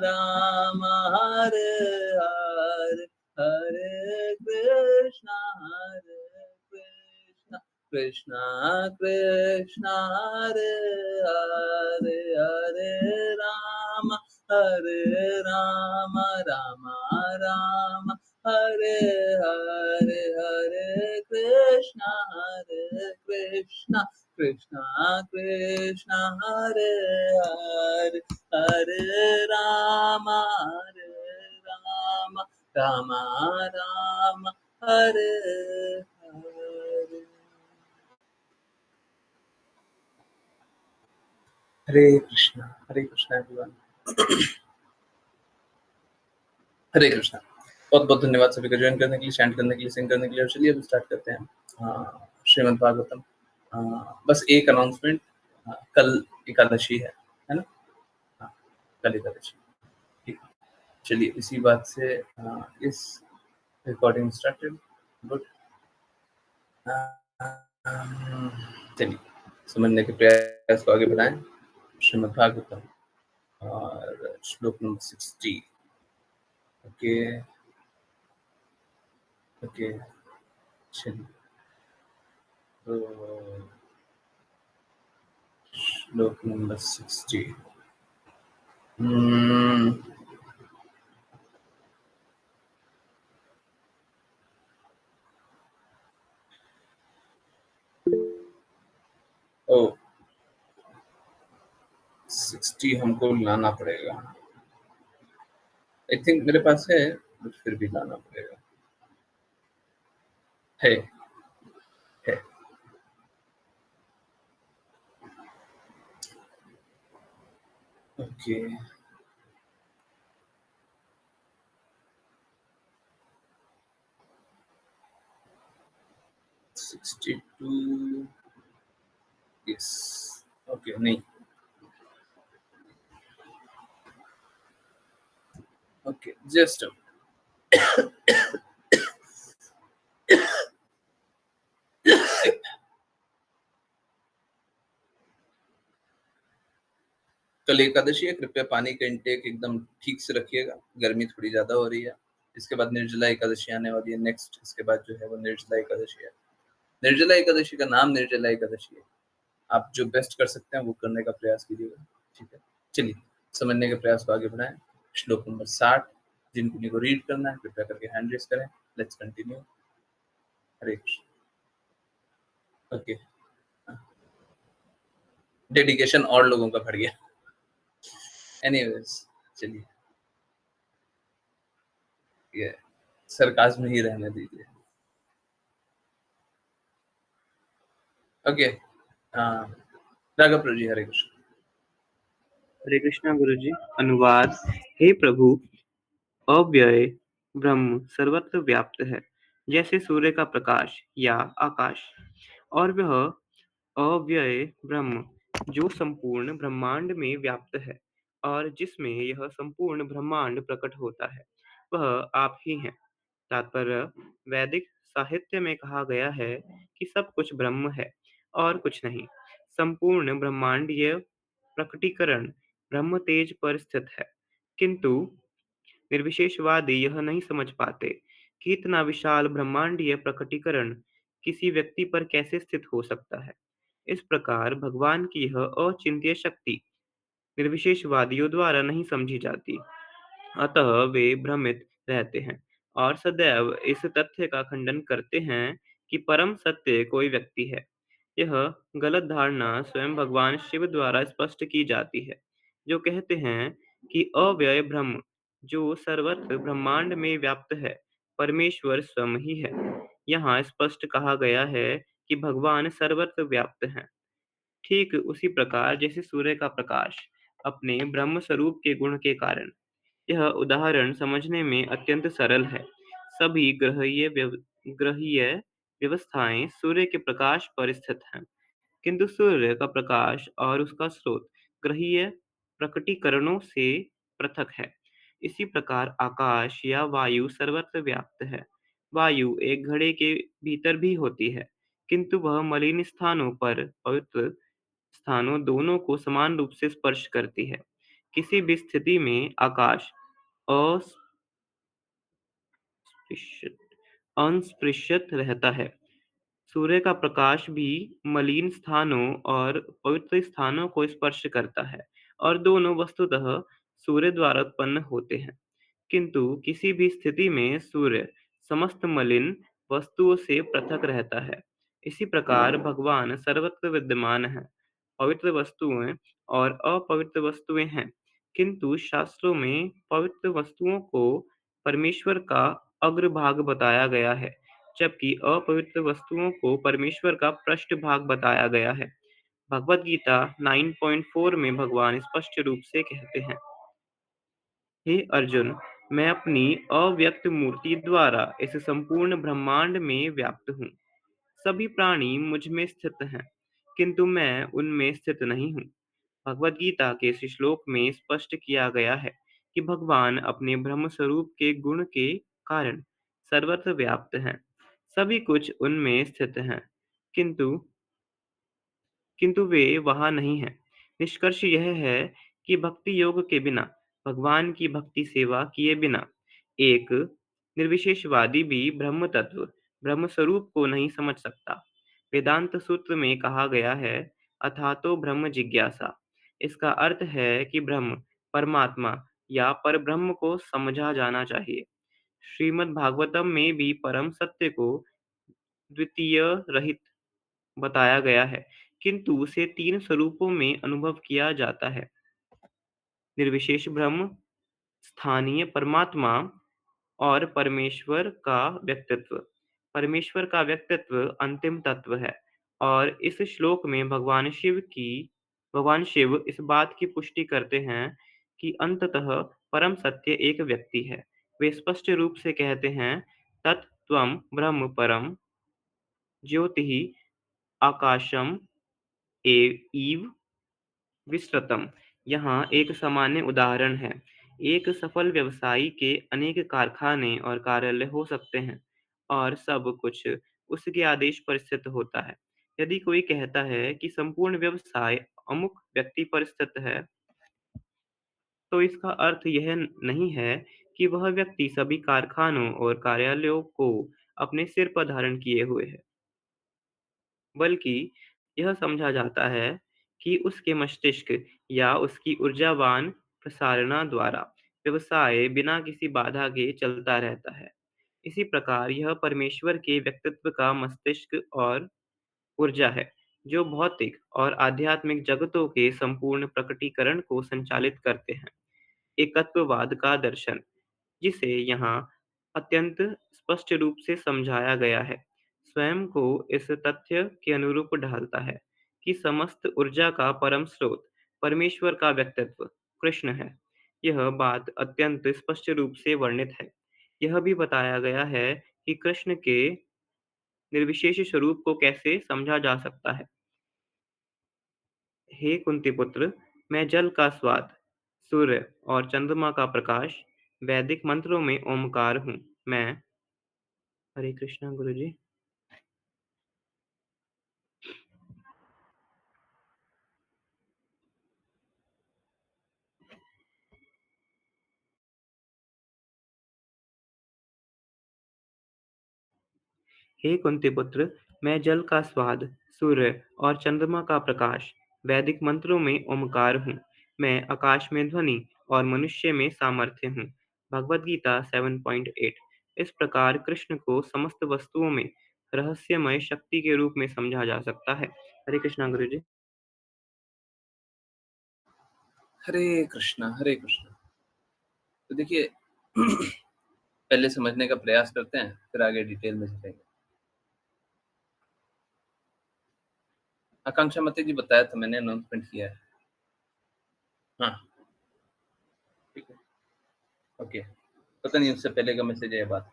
राम हरे हरे हरे कृष्णा कृष्णा कृष्णा हरे हरे हरे राम राम राम हरे हरे हरे कृष्णा कृष्णा कृष्णा हरे हरे हरे राम राम राम हरे हरे। हरे Krishna everyone. हरे कृष्णा। बहुत बहुत धन्यवाद सभी को ज्वाइन करने के लिए, चैंट करने के लिए, सिंग करने के लिए। और चलिए अब स्टार्ट करते हैं श्रीमद् भागवतम। बस एक अनाउंसमेंट, कल एकादशी है ना? हाँ, कल एकादशी। ठीक, चलिए इसी बात से इस रिकॉर्डिंग स्टार्टेड। गुड। चलिए समझने के प्रयास को आगे बढ़ाएं। श्रीमद् भागवतम और श्लोक नंबर 60। ओके ओके, चलिए तो श्लोक नंबर 60। ओ 60 हमको लाना पड़ेगा। आई थिंक मेरे पास है, बट फिर भी लाना पड़ेगा। है okay. Sixty two yes. Okay, नहीं ओके, जस्ट कल एकादशी है, कृपया पानी का इंटेक एकदम ठीक से रखिएगा। गर्मी थोड़ी ज्यादा हो रही है। इसके बाद निर्जला एकादशी आने वाली है नेक्स्ट। इसके बाद जो है वो निर्जला एकादशी है। निर्जला एकादशी का नाम निर्जला एकादशी है। आप जो बेस्ट कर सकते हैं वो करने का प्रयास कीजिएगा। ठीक है, चलिए समझने के प्रयास को आगे बढ़ाएं। श्लोक नंबर 60। जिनको रीड करना है कृपया करके हैंड रेस करें। Let's continue. Hare Krishna. Okay, dedication और लोगों का बढ़ गया। एनीवेज, चलिए ये सरकाज़्म में ही रहने दीजिए। ओके, राघव प्रभु जी, हरे कृष्ण। हरे कृष्णा गुरु जी। अनुवाद। हे प्रभु, अव्यय ब्रह्म सर्वत्र व्याप्त है, जैसे सूर्य का प्रकाश या आकाश। और वह अव्यय ब्रह्म जो संपूर्ण ब्रह्मांड में व्याप्त है और जिसमें यह संपूर्ण ब्रह्मांड प्रकट होता है, वह आप ही हैं। तात्पर्य: वैदिक साहित्य में कहा गया है कि सब कुछ ब्रह्म है और कुछ नहीं। संपूर्ण ब्रह्मांडीय प्रकटीकरण ब्रह्म तेज पर स्थित है, किंतु निर्विशेषवादी यह नहीं समझ पाते कि इतना विशाल ब्रह्मांडीय प्रकटीकरण किसी व्यक्ति पर कैसे स्थित हो सकता है। इस प्रकार भगवान की यह अचिंत्य शक्ति निर्विशेषवादियों द्वारा नहीं समझी जाती, अतः वे भ्रमित रहते हैं और सदैव इस तथ्य का खंडन करते हैं कि परम सत्य कोई व्यक्ति है। यह गलत धारणा स्वयं भगवान शिव द्वारा स्पष्ट की जाती है, जो कहते हैं कि अव्यय ब्रह्म जो सर्वत्र ब्रह्मांड में व्याप्त है, परमेश्वर स्वयं ही है। यहाँ स्पष्ट कहा गया है कि भगवान सर्वत्र व्याप्त हैं। ठीक उसी प्रकार जैसे सूर्य का प्रकाश अपने ब्रह्म स्वरूप के गुण के कारण। यह उदाहरण समझने में अत्यंत सरल है। सभी ग्रहीय व्यवस्थाएं सूर्य के प्रकाश पर स्थित हैं, किंतु सूर्य का प्रकाश और उसका स्रोत ग्रहीय प्रकटीकरणों से पृथक है। इसी प्रकार आकाश या वायु सर्वत्र व्याप्त है। वायु एक घड़े के भीतर भी होती है, किंतु वह मलिन स्थानों पर पवित्र स्थानों दोनों को समान रूप से स्पर्श करती है। किसी भी स्थिति में आकाश अस्पृश्यत रहता है। सूर्य का प्रकाश भी मलिन स्थानों और पवित्र स्थानों को स्पर्श करता है और दोनों वस्तुतः सूर्य द्वारा उत्पन्न होते हैं। किंतु किसी भी स्थिति में सूर्य समस्त मलिन वस्तुओं से पृथक रहता है। इसी प्रकार भगवान सर्वत्र विद्यमान है। पवित्र वस्तुएं और अपवित्र वस्तुएं हैं, किंतु शास्त्रों में पवित्र वस्तुओं को परमेश्वर का अग्रभाग बताया गया है, जबकि अपवित्र वस्तुओं को परमेश्वर का पृष्ठभाग बताया गया है। भगवद गीता 9.4 में भगवान स्पष्ट रूप से कहते हैं, हे अर्जुन, मैं अपनी अव्यक्त मूर्ति द्वारा इस संपूर्ण ब्रह्मांड में व्याप्त हूँ। सभी प्राणी मुझ में स्थित हैं, किंतु मैं उनमें स्थित नहीं हूँ। भगवद गीता के इस श्लोक में स्पष्ट किया गया है कि भगवान अपने ब्रह्म स्वरूप के गुण के कारण सर्वत्र व्याप्त हैं। सभी कुछ उनमें स्थित हैं, किंतु किंतु वे वहाँ नहीं हैं। निष्कर्ष यह है कि भक्ति योग के बिना, भगवान की भक्ति सेवा किए बिना, एक निर्विशेषवादी भी ब्रह्म तत्व, ब्रह्म स्वरूप को नहीं समझ सकता। वेदांत सूत्र में कहा गया है, अथातो ब्रह्म जिज्ञासा। इसका अर्थ है कि ब्रह्म, परमात्मा या परब्रह्म को समझा जाना चाहिए। श्रीमद् भागवतम में भी परम सत्य को द्वितीय रहित बताया गया है, किंतु उसे तीन स्वरूपों में अनुभव किया जाता है: निर्विशेष ब्रह्म, स्थानीय परमात्मा और परमेश्वर का व्यक्तित्व। परमेश्वर का व्यक्तित्व अंतिम तत्व है और इस श्लोक में भगवान शिव इस बात की पुष्टि करते हैं कि अंततः परम सत्य एक व्यक्ति है। वे स्पष्ट रूप से कहते हैं, तत्त्वम् ब्रह्म परम ज्योतिः आकाशम इव विस्तृतम। यहाँ एक सामान्य उदाहरण है। एक सफल व्यवसायी के अनेक कारखाने और कार्यालय हो सकते हैं और सब कुछ उसके आदेश पर स्थित होता है। यदि कोई कहता है कि संपूर्ण व्यवसाय अमुक व्यक्ति पर स्थित है, तो इसका अर्थ यह नहीं है कि वह व्यक्ति सभी कारखानों और कार्यालयों को अपने सिर पर धारण किए हुए है, बल्कि यह समझा जाता है कि उसके मस्तिष्क या उसकी ऊर्जावान प्रसारणा द्वारा व्यवसाय बिना किसी बाधा के चलता रहता है। इसी प्रकार यह परमेश्वर के व्यक्तित्व का मस्तिष्क और ऊर्जा है, जो भौतिक और आध्यात्मिक जगतों के संपूर्ण प्रकटीकरण को संचालित करते हैं। एकत्ववाद का दर्शन, जिसे यहाँ अत्यंत स्पष्ट रूप से समझाया गया है, स्वयं को इस तथ्य के अनुरूप ढालता है कि समस्त ऊर्जा का परम स्रोत परमेश्वर का व्यक्तित्व कृष्ण है। यह बात अत्यंत स्पष्ट रूप से वर्णित है। यह भी बताया गया है कि कृष्ण के निर्विशेष स्वरूप को कैसे समझा जा सकता है। हे कुंती पुत्र, मैं जल का स्वाद, सूर्य और चंद्रमा का प्रकाश, वैदिक मंत्रों में ओमकार हूँ। मैं हरे कृष्णा गुरुजी। हे कुंती पुत्र, मैं जल का स्वाद, सूर्य और चंद्रमा का प्रकाश, वैदिक मंत्रों में ओमकार हूँ। मैं आकाश में ध्वनि और मनुष्य में सामर्थ्य हूँ। भगवद गीता 7.8। इस प्रकार कृष्ण को समस्त वस्तुओं में रहस्यमय शक्ति के रूप में समझा जा सकता है। हरे कृष्णा गुरु जी। हरे कृष्णा हरे कृष्णा। तो देखिए पहले समझने का प्रयास करते हैं, फिर आगे डिटेल में चलेंगे। आकांक्षा मते जी बताया था, मैंने अनाउंसमेंट किया है। हाँ ठीक है, ओके। पता नहीं उससे पहले का मैसेज है, बात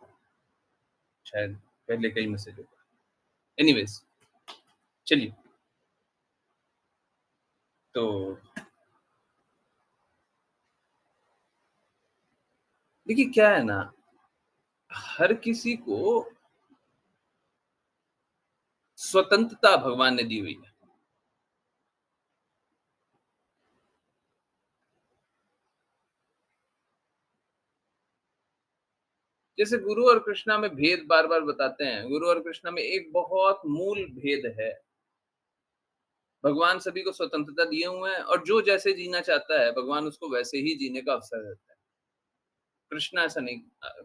शायद पहले का ही मैसेज होगा। एनीवेज चलिए, तो देखिए क्या है ना, हर किसी को स्वतंत्रता भगवान ने दी हुई है। जैसे गुरु और कृष्णा में भेद बार-बार बताते हैं। गुरु और कृष्णा में एक बहुत मूल भेद है। भगवान सभी को स्वतंत्रता दिए हुए हैं और जो जैसे जीना चाहता है, भगवान उसको वैसे ही जीने का अवसर देता है। कृष्णा ऐसा नहीं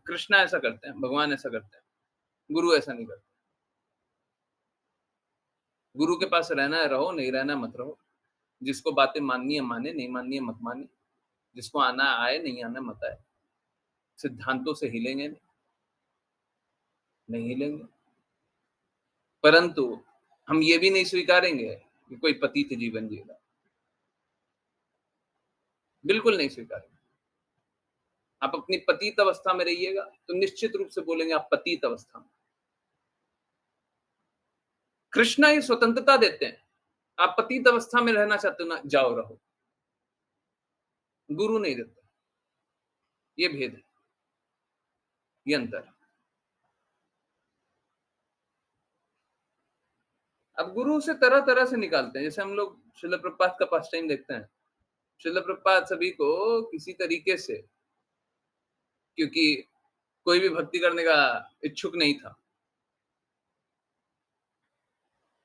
कृष्णा ऐसा करते हैं, भगवान ऐसा करते हैं। गुरु ऐसा नहीं करते। गुरु के पास रहना है रहो, नहीं रहना है मत रहो। जिसको बातें माननी है माने, नहीं माननी है मत माने। जिसको आना है आए, नहीं आना है मत आए। सिद्धांतों से हिलेंगे नहीं, नहीं हिलेंगे। परंतु हम ये भी नहीं स्वीकारेंगे कि कोई पतित जीवन जिएगा। बिल्कुल नहीं स्वीकारेंगे। आप अपनी पतित अवस्था में रहिएगा, तो निश्चित रूप से बोलेंगे आप पतित अवस्था में। कृष्णा ही स्वतंत्रता देते हैं। आप पतित अवस्था में रहना चाहते हो ना, जाओ रहो। गुरु नहीं देते। ये भेद है, ये अंतर है। अब गुरु से तरह-तरह से निकालते हैं। जैसे हम लोग श्रील प्रभुपाद का पास टाइम देखते हैं। श्रील प्रभुपाद सभी को किसी तरीके से, क्योंकि कोई भी भक्ति करने का इच्छुक नहीं था,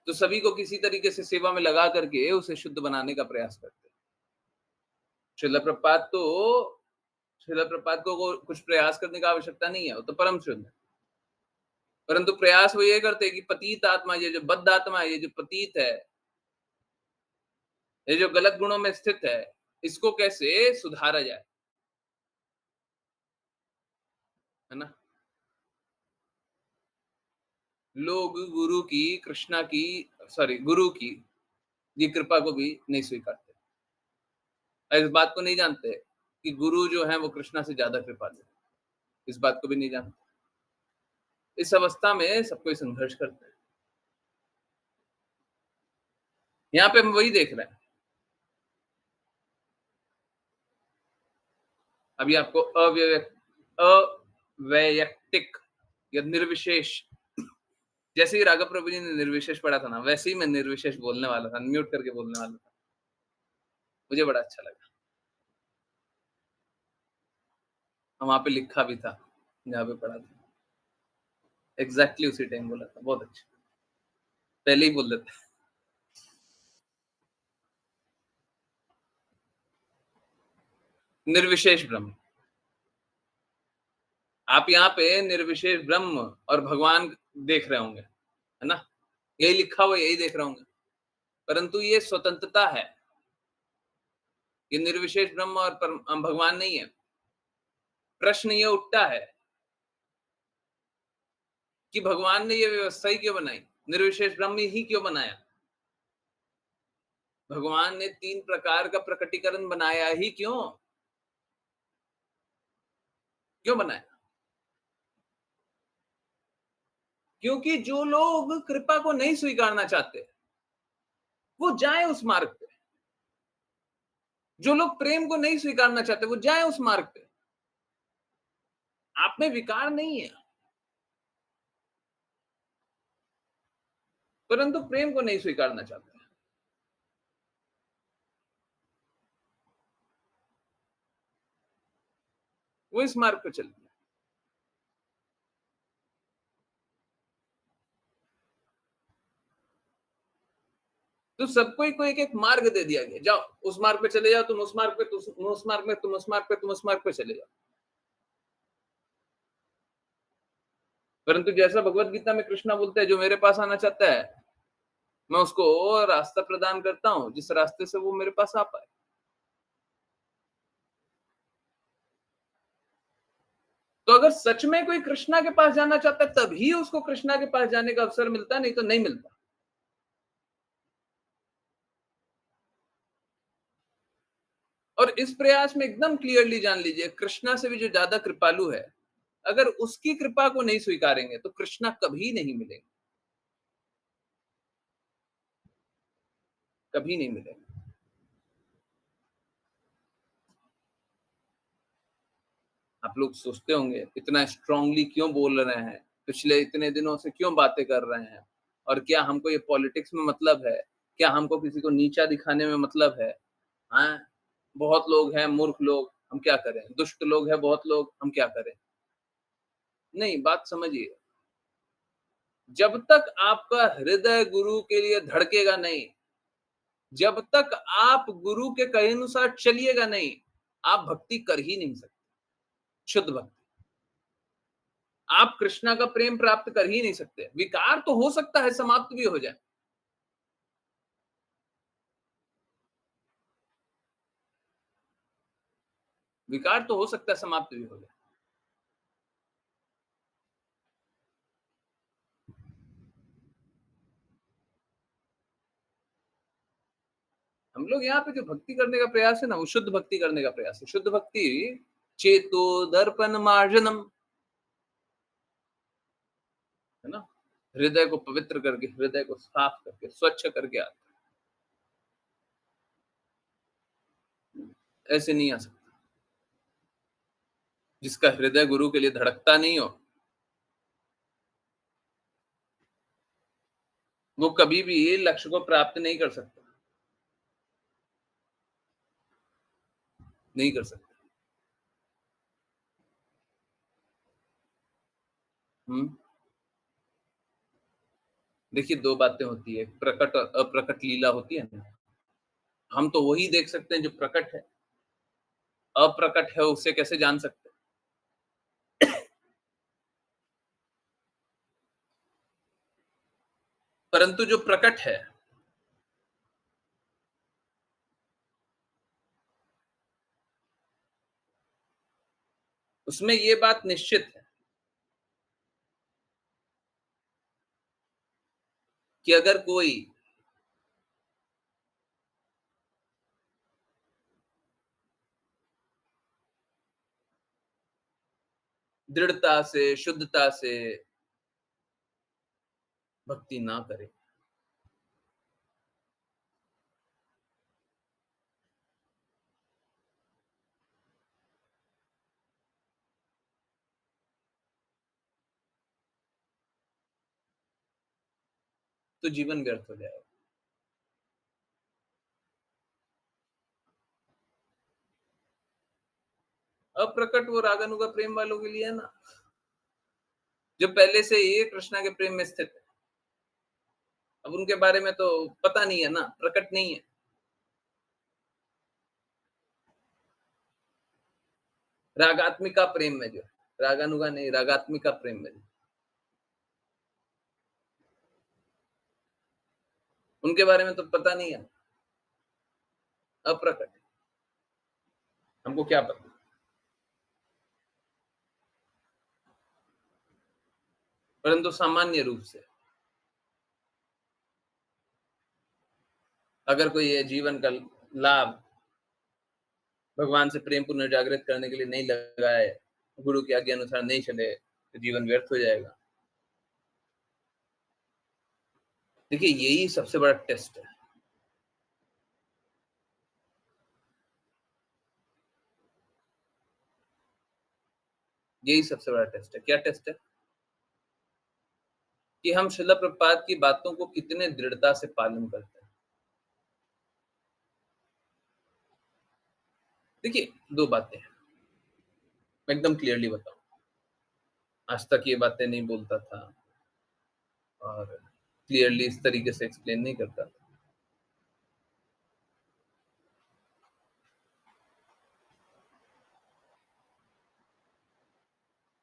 तो सभी को किसी तरीके से सेवा में लगा करके उसे शुद्ध बनाने का प्रयास करते हैं। श्रील प्रभुपाद तो श्रील प्रभुपाद को कुछ प्रयास करने की आवश्यकता नहीं है, वो तो परम शुद्ध है। परंतु प्रयास वो ये करते हैं कि पतित आत्मा, ये जो बद्ध आत्मा है, ये जो पतित है, ये जो गलत गुणों में स्थित है, इसको कैसे सुधारा जाए, है ना? लोग गुरु की, कृष्णा की, सॉरी गुरु की ये कृपा को भी नहीं स्वीकारते। इस बात को नहीं जानते कि गुरु जो है वो कृष्णा से ज्यादा कृपालु है। इस बात को भी नहीं जानते। इस अवस्था में सब कोई संघर्ष करते हैं। यहाँ पे हम वही देख रहे हैं। अभी आपको अवैयक्तिक या निर्विशेष, जैसे ही राघव प्रभु जी ने निर्विशेष पढ़ा था ना, वैसे ही मैं निर्विशेष बोलने वाला था, म्यूट करके बोलने वाला था। मुझे बड़ा अच्छा लगा। वहां पे लिखा भी था जहाँ पे पढ़ा था, एग्जैक्टली उसी टाइम बोला था। बहुत अच्छा, पहले ही बोल देते। निर्विशेष ब्रह्म, आप यहाँ पे निर्विशेष ब्रह्म और भगवान देख रहे होंगे, है ना? यही लिखा हुआ, यही देख रहे होंगे। परंतु ये स्वतंत्रता है। ये निर्विशेष ब्रह्म और भगवान नहीं है। प्रश्न ये उठता है कि भगवान ने ये व्यवस्था ही क्यों बनाई? निर्विशेष ब्रह्म ही क्यों बनाया? भगवान ने 3 प्रकार का प्रकटीकरण बनाया ही क्यों? क्यों बनाया? क्योंकि जो लोग कृपा को नहीं स्वीकारना चाहते, वो जाएं उस मार्ग पे। जो लोग प्रेम को नहीं स्वीकारना चाहते, वो जाएं उस मार्ग पे। आप में विकार नहीं है, परंतु प्रेम को नहीं स्वीकारना चाहते। वो इस मार्ग पे चलते हैं। तो सबको को एक-एक मार्ग दे दिया गया। जाओ, उस मार्ग पे चले जाओ, तुम उस मार्ग पे, तुम उस मार्ग में, तुम उस मार्ग पे, तुम उस मार्ग पे चले जाओ। परंतु जैसा भगवत गीता में कृष्णा बोलते हैं, जो मेरे पास आना चाहता है, मैं उसको रास्ता प्रदान करता हूँ, जिस रास्ते से वो मेरे पास आ पाए। तो अगर सच में कोई कृष्णा के पास जाना चाहता है, तभी उसको कृष्णा के पास जाने का अवसर मिलता है, नहीं तो नहीं मिलता। और इस प्रयास में एकदम क्लियरली जान लीजिए, कृष्णा से भी जो ज्यादा कृपालु है, अगर उसकी कृपा को नहीं स्वीकारेंगे, तो कृष्णा कभी नहीं मिलेंगे, कभी नहीं मिलेंगे। आप लोग सोचते होंगे, इतना स्ट्रांगली क्यों बोल रहे हैं? पिछले इतने दिनों से क्यों बातें कर रहे हैं? और क्या हमको ये पॉलिटिक्स में मतलब है? क्या हमको किसी को नीचा दिखाने में मतलब है? हाँ, बहुत लोग हैं मूर्ख लोग, हम क्या करें? दुष्ट लोग हैं बहुत लोग, हम क्या करें? नहीं, बात समझिए। जब तक आपका हृदय गुरु के लिए धड़केगा नहीं, जब तक आप गुरु के कहे अनुसार चलिएगा नहीं, आप भक्ति कर ही नहीं सकते, शुद्ध भक्ति। आप कृष्णा का प्रेम प्राप्त कर ही नहीं सकते। विकार तो हो सकता है समाप्त भी हो जाए। विकार तो हो सकता है समाप्त भी हो जाए। हम लोग यहाँ पे जो भक्ति करने का प्रयास है ना, वो शुद्ध भक्ति करने का प्रयास है। शुद्ध भक्ति चेतो दर्पण मार्जनम, है ना? हृदय को पवित्र करके, हृदय को साफ करके, स्वच्छ करके आता है। ऐसे नहीं आ सकता। जिसका हृदय गुरु के लिए धड़कता नहीं हो, वो कभी भी लक्ष्य को प्राप्त नहीं कर सकता। नहीं कर सकता। देखिए 2 बातें होती है, प्रकट और अप्रकट लीला होती है ना। हम तो वही देख सकते हैं जो प्रकट है। अप्रकट है उसे कैसे जान सकते हैं? परंतु जो प्रकट है, उसमें ये बात निश्चित है कि अगर कोई दृढ़ता से, शुद्धता से भक्ति ना करे, तो जीवन व्यर्थ हो जाएगा। अप्रकट वो रागानुगा प्रेम वालों के लिए है ना, जो पहले से ही कृष्णा के प्रेम में स्थित है। अब उनके बारे में तो पता नहीं है ना, प्रकट नहीं है। रागात्मिका प्रेम में जो, रागानुगा नहीं, रागात्मिका प्रेम में, उनके बारे में तो पता नहीं है, अप्रकट। हमको क्या पता? परंतु सामान्य रूप से अगर कोई ये जीवन का लाभ भगवान से प्रेम पुनर्जागृत करने के लिए नहीं लगाए, गुरु की आज्ञा अनुसार नहीं चले, तो जीवन व्यर्थ हो जाएगा। देखिए यही सबसे बड़ा टेस्ट है। यही सबसे बड़ा टेस्ट है। क्या टेस्ट है? कि हम श्रील प्रभुपाद की बातों को कितने दृढ़ता से पालन करते हैं। देखिए 2 बातें हैं, मैं एकदम क्लियरली बताऊं। आज तक ये बातें नहीं बोलता था और क्लियरली इस तरीके से एक्सप्लेन नहीं करता था।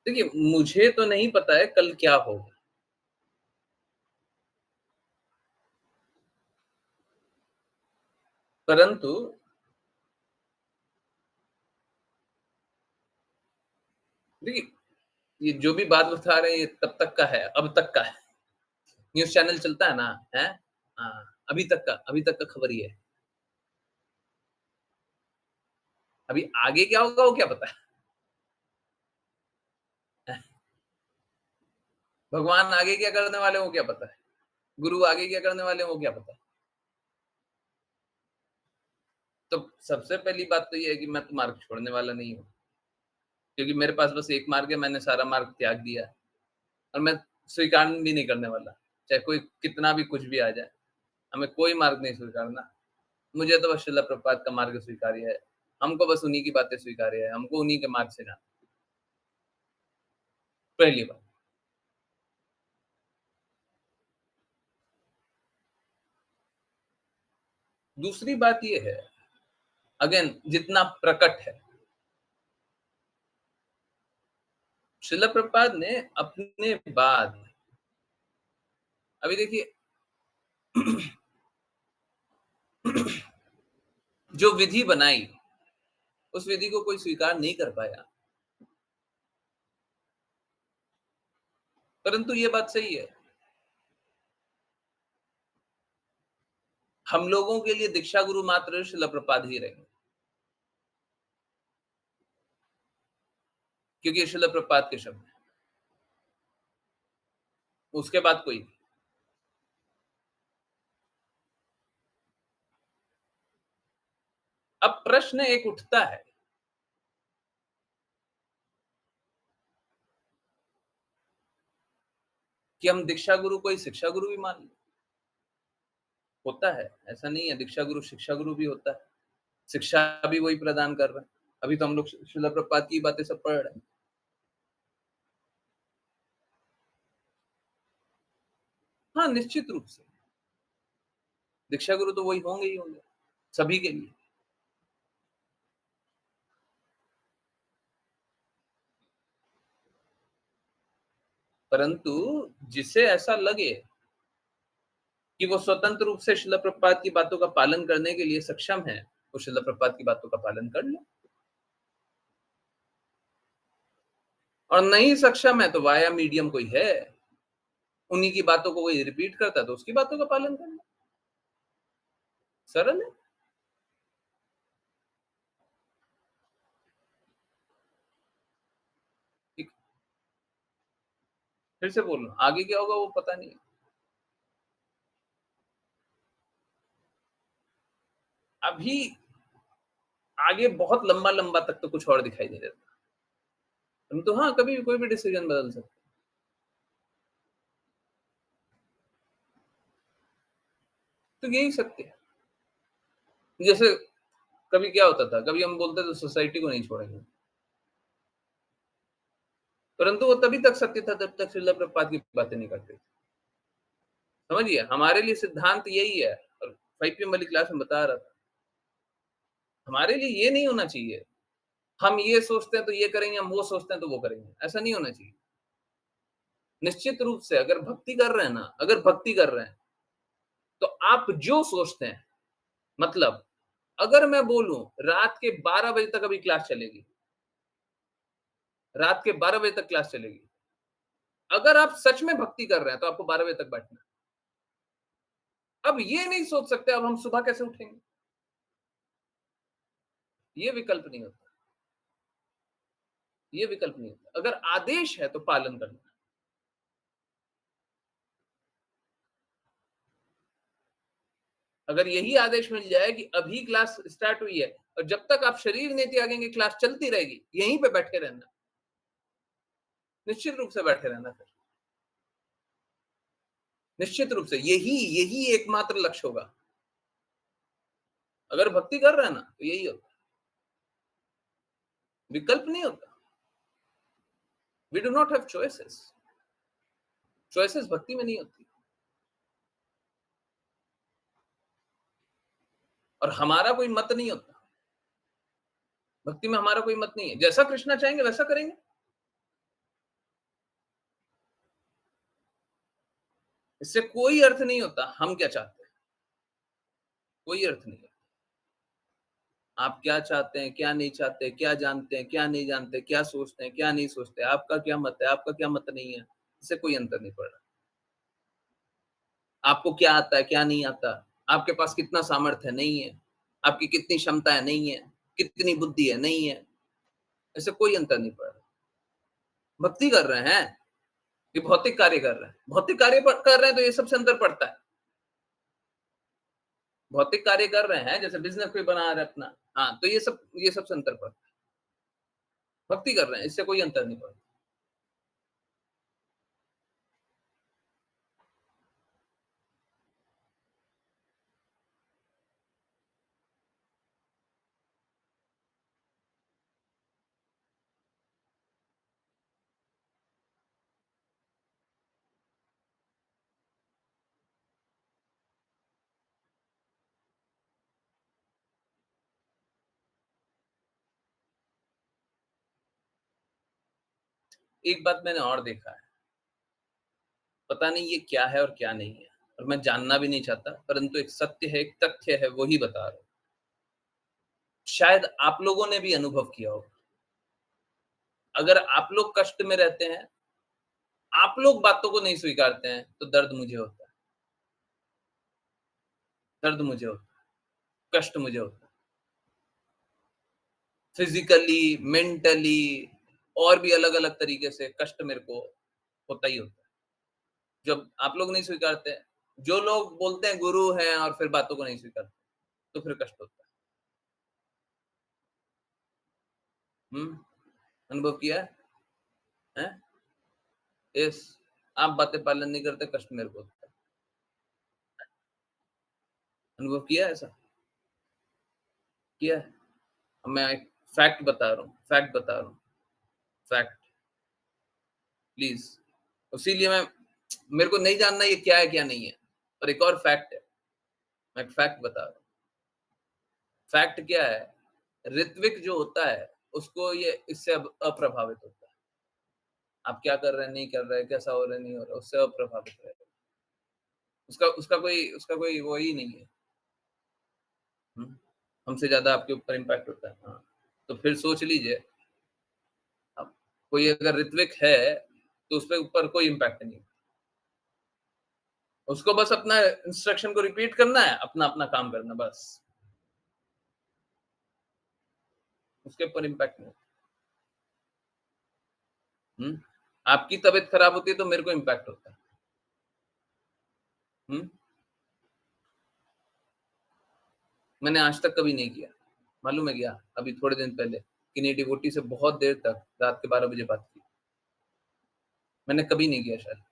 देखिए मुझे तो नहीं पता है कल क्या होगा, परंतु देखिए ये जो भी बात बता रहे हैं ये तब तक का है, अब तक का है। न्यूज़ चैनल चलता है ना, हैं? हाँ, अभी तक का खबर ये है। अभी आगे क्या होगा वो क्या पता है? भगवान आगे क्या करने वाले हैं वो क्या पता है? गुरु आगे क्या करने वाले हैं वो क्या पता है? तो सबसे पहली बात तो ये है कि मैं तो मार्ग छोड़ने वाला नहीं हूँ, क्योंकि मेरे पास बस एक मार्ग है, मैंने सारा मार्ग त्याग दिया है और मैं स्वीकार भी नहीं करने वाला, चाहे कोई कितना भी कुछ भी आ जाए। हमें कोई मार्ग नहीं स्वीकारना। मुझे तो बस श्रील प्रभुपाद का मार्ग स्वीकार्य है। हमको बस उन्हीं की बातें स्वीकार्य है, हमको उन्हीं के मार्ग से जाना पहली बात। दूसरी बात ये है, अगेन जितना प्रकट है, शिला प्रभुपाद ने अपने बाद, अभी देखिए जो विधि बनाई, उस विधि को कोई स्वीकार नहीं कर पाया। परंतु ये बात सही है, हम लोगों के लिए दीक्षा गुरु मात्र शिला प्रभुपाद ही रहेंगे, क्योंकि ये शिला प्रभुपाद के शब्द हैं। उसके बाद कोई नहीं। अब प्रश्न एक उठता है कि हम दीक्षा गुरु को ही शिक्षा गुरु भी मान लें। होता है, ऐसा नहीं है, दीक्षा गुरु शिक्षा गुरु भी होता है, शिक्षा भी वही प्रदान कर रहा है। अभी तो हम लोग शिला प्रभुपाद की बातें सब पढ़ रहे हैं। हाँ, निश्चित रूप से दीक्षा गुरु तो वही होंगे ही होंगे, सभी के लिए। परंतु जिसे ऐसा लगे कि वो स्वतंत्र रूप से शिला प्रभुपाद की बातों का पालन करने के लिए सक्षम है, वो शिला प्रभुपाद की बातों का पालन कर ले, और नहीं सक्षम है तो वाया मीडियम कोई है, उन्हीं की बातों को कोई रिपीट करता है तो उसकी बातों का पालन कर ले। सरल है। ठीक, फिर से बोल रहा हूं, आगे क्या होगा वो पता नहीं। अभी आगे बहुत लंबा लंबा तक तो कुछ और दिखाई नहीं देता, परंतु हाँ, कभी भी कोई भी डिसीजन बदल सकता है। तो यही सत्य है। जैसे कभी क्या होता था, कभी हम बोलते थे सोसाइटी को नहीं छोड़ेंगे, परंतु वो तभी तक सत्य था जब तक श्रील प्रभुपाद की बातें नहीं करते थे। समझिए, हमारे लिए सिद्धांत यही है, और 5 पीएम वाली क्लास में बता रहा था, हमारे लिए ये नहीं होना चाहिए हम ये सोचते हैं तो ये करेंगे, हम वो सोचते हैं तो वो करेंगे, ऐसा नहीं होना चाहिए। निश्चित रूप से अगर भक्ति कर रहे हैं ना, अगर भक्ति कर रहे हैं तो आप जो सोचते हैं, मतलब अगर मैं बोलूं रात के 12 बजे तक अभी क्लास चलेगी, रात के 12 बजे तक क्लास चलेगी, अगर आप सच में भक्ति कर रहे हैं तो आपको 12 बजे तक बैठना है। अब ये नहीं सोच सकते अब हम सुबह कैसे उठेंगे, ये विकल्प नहीं होता, ये विकल्प नहीं होता। अगर आदेश है तो पालन करना। अगर यही आदेश मिल जाए कि अभी क्लास स्टार्ट हुई है और जब तक आप शरीर नहीं त्यागेंगे क्लास चलती रहेगी, यहीं पे बैठे रहना, निश्चित रूप से बैठे रहना, फिर निश्चित रूप से यही यही एकमात्र लक्ष्य होगा। अगर भक्ति कर रहा है ना तो यही होता है, विकल्प नहीं होता। We do not have choices, choices भक्ति में नहीं होती, और हमारा कोई मत नहीं होता भक्ति में, हमारा कोई मत नहीं है, जैसा कृष्णा चाहेंगे वैसा करेंगे। इससे कोई अर्थ नहीं होता हम क्या चाहते हैं, कोई अर्थ नहीं है। आप क्या चाहते हैं, क्या नहीं चाहते, क्या जानते हैं, क्या नहीं जानते, क्या सोचते हैं, क्या नहीं सोचते, आपका क्या मत है, आपका क्या मत नहीं है, इससे कोई अंतर नहीं पड़ रहा। आपको क्या आता है, क्या नहीं आता, आपके पास कितना सामर्थ्य है, नहीं है, आपकी कितनी क्षमता है, नहीं है, कितनी बुद्धि है, नहीं है, इससे कोई अंतर नहीं पड़ रहा। भक्ति कर रहे हैं कि भौतिक कार्य कर रहे हैं, भौतिक कार्य कर रहे हैं तो ये सबसे अंतर पड़ता है। भौतिक कार्य कर रहे हैं, जैसे बिजनेस कोई बना रहे अपना, हाँ, तो ये सबसे अंतर पड़ता है। भक्ति कर रहे हैं, इससे कोई अंतर नहीं पड़ता। एक बात मैंने और देखा है, पता नहीं ये क्या है और क्या नहीं है, और मैं जानना भी नहीं चाहता, परंतु एक सत्य है, एक तथ्य है, वही बता रहा हूँ। शायद आप लोगों ने भी अनुभव किया होगा। अगर आप लोग कष्ट में रहते हैं, आप लोग बातों को नहीं स्वीकारते हैं, तो दर्द मुझे होता है, दर्द मुझे होता है, कष्ट मुझे होता है। फिज़िकली, मेंटली और भी अलग-अलग तरीके से कष्ट मेरे को होता ही होता है। जब आप लोग नहीं स्वीकारते हैं, जो लोग बोलते हैं गुरु हैं और फिर बातों को नहीं स्वीकारते, तो फिर कष्ट होता है। हुँ, अनुभव किया है? हैं? यस, आप बातें पालन नहीं करते, कष्ट मेरे को होता है। अनुभव किया है ऐसा? किया है? अब मैं एक फैक्ट बता रहा हूँ, फैक्ट बता रहा हूँ, फैक्ट प्लीज़। इसीलिए मेरे को नहीं जानना ये क्या है, क्या नहीं है। और एक और फैक्ट है, मैं एक फैक्ट बता रहा हूँ। फैक्ट क्या है? ऋत्विक जो होता है, उसको ये इससे अब अप्रभावित होता है। आप क्या कर रहे हैं, नहीं कर रहे हैं, कैसा हो रहा है, नहीं हो रहा है, उससे अप्रभावित रहेगा। उसका कोई वो ही नहीं है। हुँ, हमसे ज़्यादा आपके ऊपर इम्पैक्ट होता है। हाँ, तो फिर सोच लीजिए, अब कोई अगर ऋत्विक है, तो उसपे ऊपर कोई इम्पैक्ट नहीं है। उसको बस अपना इंस्ट्रक्शन को रिपीट करना है, अपना-अपना काम करना बस। उसके ऊपर इम्पैक्ट नहीं। हुँ, आपकी तबीयत खराब होती है तो मेरे को इम्पैक्ट होता है। हुँ, मैंने आज तक कभी नहीं किया। मालूम है क्या? अभी थोड़े दिन पहले किन्हीं डिवोटी से बहुत देर तक रात के 12 बजे बात की। मैंने कभी नहीं किया शायद।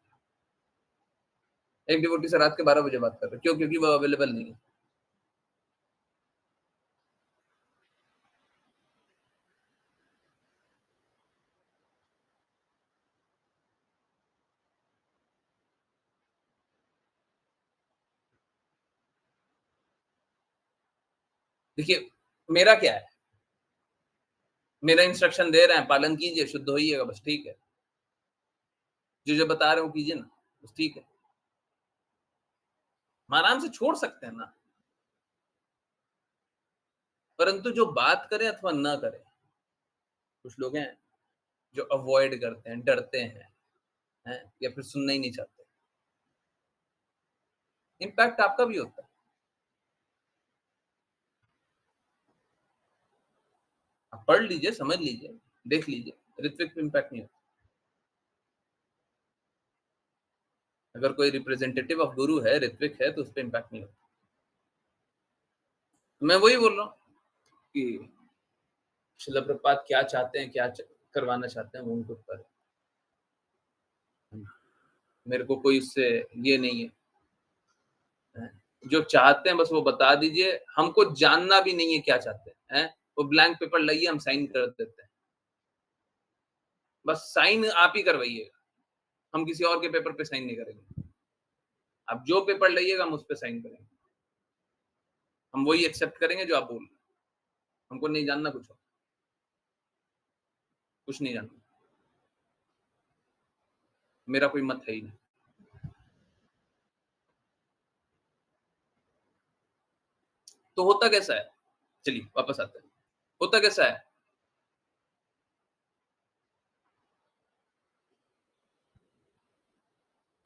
एक डिवोटी से रात के 12 बजे बात कर रहे, क्यों? क्योंकि वो अवेलेबल नहीं है। देखिए, मेरा क्या है? मेरा इंस्ट्रक्शन दे रहे हैं, पालन कीजिए, शुद्ध होइएगा बस, ठीक है। जो बता रहे हो कीजिए ना, बस ठीक है। हम आराम से छोड़ सकते हैं ना, परंतु जो बात करें अथवा ना करें, कुछ लोग हैं जो अवॉइड करते हैं, डरते हैं या फिर सुनना ही नहीं चाहते। इम्पैक्ट आपका भी होता है। आप पढ़ लीजिए, समझ लीजिए, देख लीजिए, ऋत्विक पे इम्पैक्ट नहीं होता। अगर कोई रिप्रेजेंटेटिव ऑफ गुरु है, ऋत्विक है, तो उसपे इम्पैक्ट नहीं होता। तो मैं वही बोल रहा हूँ कि शिला प्रभुपाद क्या चाहते हैं, क्या करवाना चाहते हैं, वो उनके ऊपर है। मेरे को कोई उससे ये नहीं है, हैं? जो चाहते हैं बस वो बता दीजिए, हमको जानना भी नहीं है क्या चाहते हैं? वो ब्लैंक पेपर लाइए, हम साइन कर देते हैं। बस साइन आप ही करवाइएगा, हम किसी और के पेपर पे साइन नहीं करेंगे। आप जो पेपर लाइएगा हम उस पे साइन करेंगे। हम वही एक्सेप्ट करेंगे जो आप बोल रहे हैं। हमको नहीं जानना कुछ और, कुछ नहीं जानना। मेरा कोई मत है ही नहीं। तो होता कैसा है? चलिए वापस आते हैं। होता कैसा है?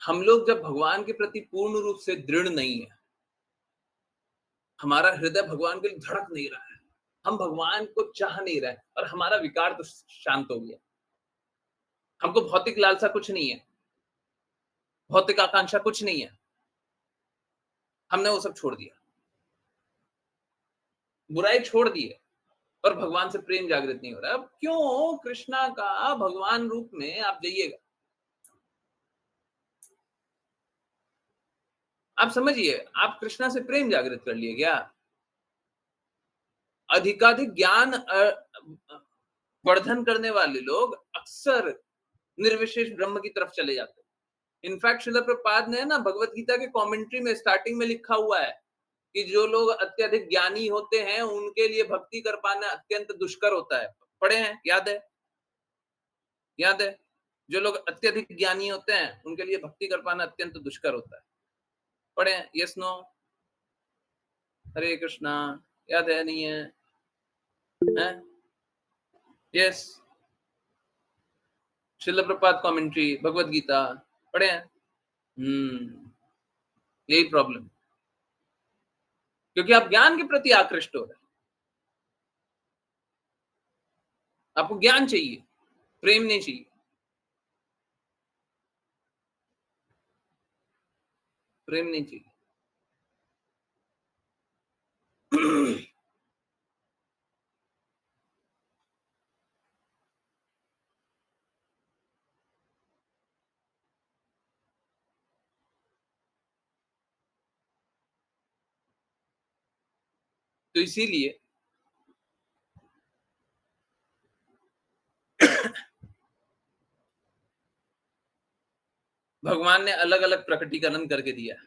हम लोग जब भगवान के प्रति पूर्ण रूप से दृढ़ नहीं है, हमारा हृदय भगवान के लिए धड़क नहीं रहा है, हम भगवान को चाह नहीं रहे हैं और हमारा विकार तो शांत हो गया। हमको भौतिक लालसा कुछ नहीं है, भौतिक आकांक्षा कुछ नहीं है। हमने वो सब छोड़ दिया, बुराई छोड़ दी है और भगवान से प्रेम जागृत नहीं हो रहा है। अब क्यों कृष्णा का भगवान रूप में आप जाइएगा, आप समझिए, आप कृष्णा से प्रेम जागृत कर लिए क्या? अधिकाधिक ज्ञान वर्धन करने वाले लोग अक्सर निर्विशेष ब्रह्म की तरफ चले जाते हैं। इनफैक्ट श्रील प्रभुपाद ने ना भगवत गीता के कमेंट्री में स्टार्टिंग में लिखा हुआ है कि जो लोग अत्यधिक ज्ञानी होते हैं उनके लिए भक्ति कर पाना अत्यंत दुष्कर होता है। पढ़े हैं? याद है? याद है? जो लोग अत्यधिक ज्ञानी होते हैं, उनके लिए भक्ति कर पाना अत्यंत दुष्कर होता है। पढ़ें, यस, नो? हरे कृष्णा, याद है, नहीं है? हैं? यस। श्रील प्रभुपाद कमेंट्री, भगवद गीता पढ़े हैं? यही प्रॉब्लम, क्योंकि आप ज्ञान के प्रति आकृष्ट हो रहे हैं। आपको ज्ञान चाहिए, प्रेम नहीं चाहिए। प्रेम नहीं चाहिए। तो इसीलिए भगवान ने अलग-अलग प्रकटीकरण करके दिया है।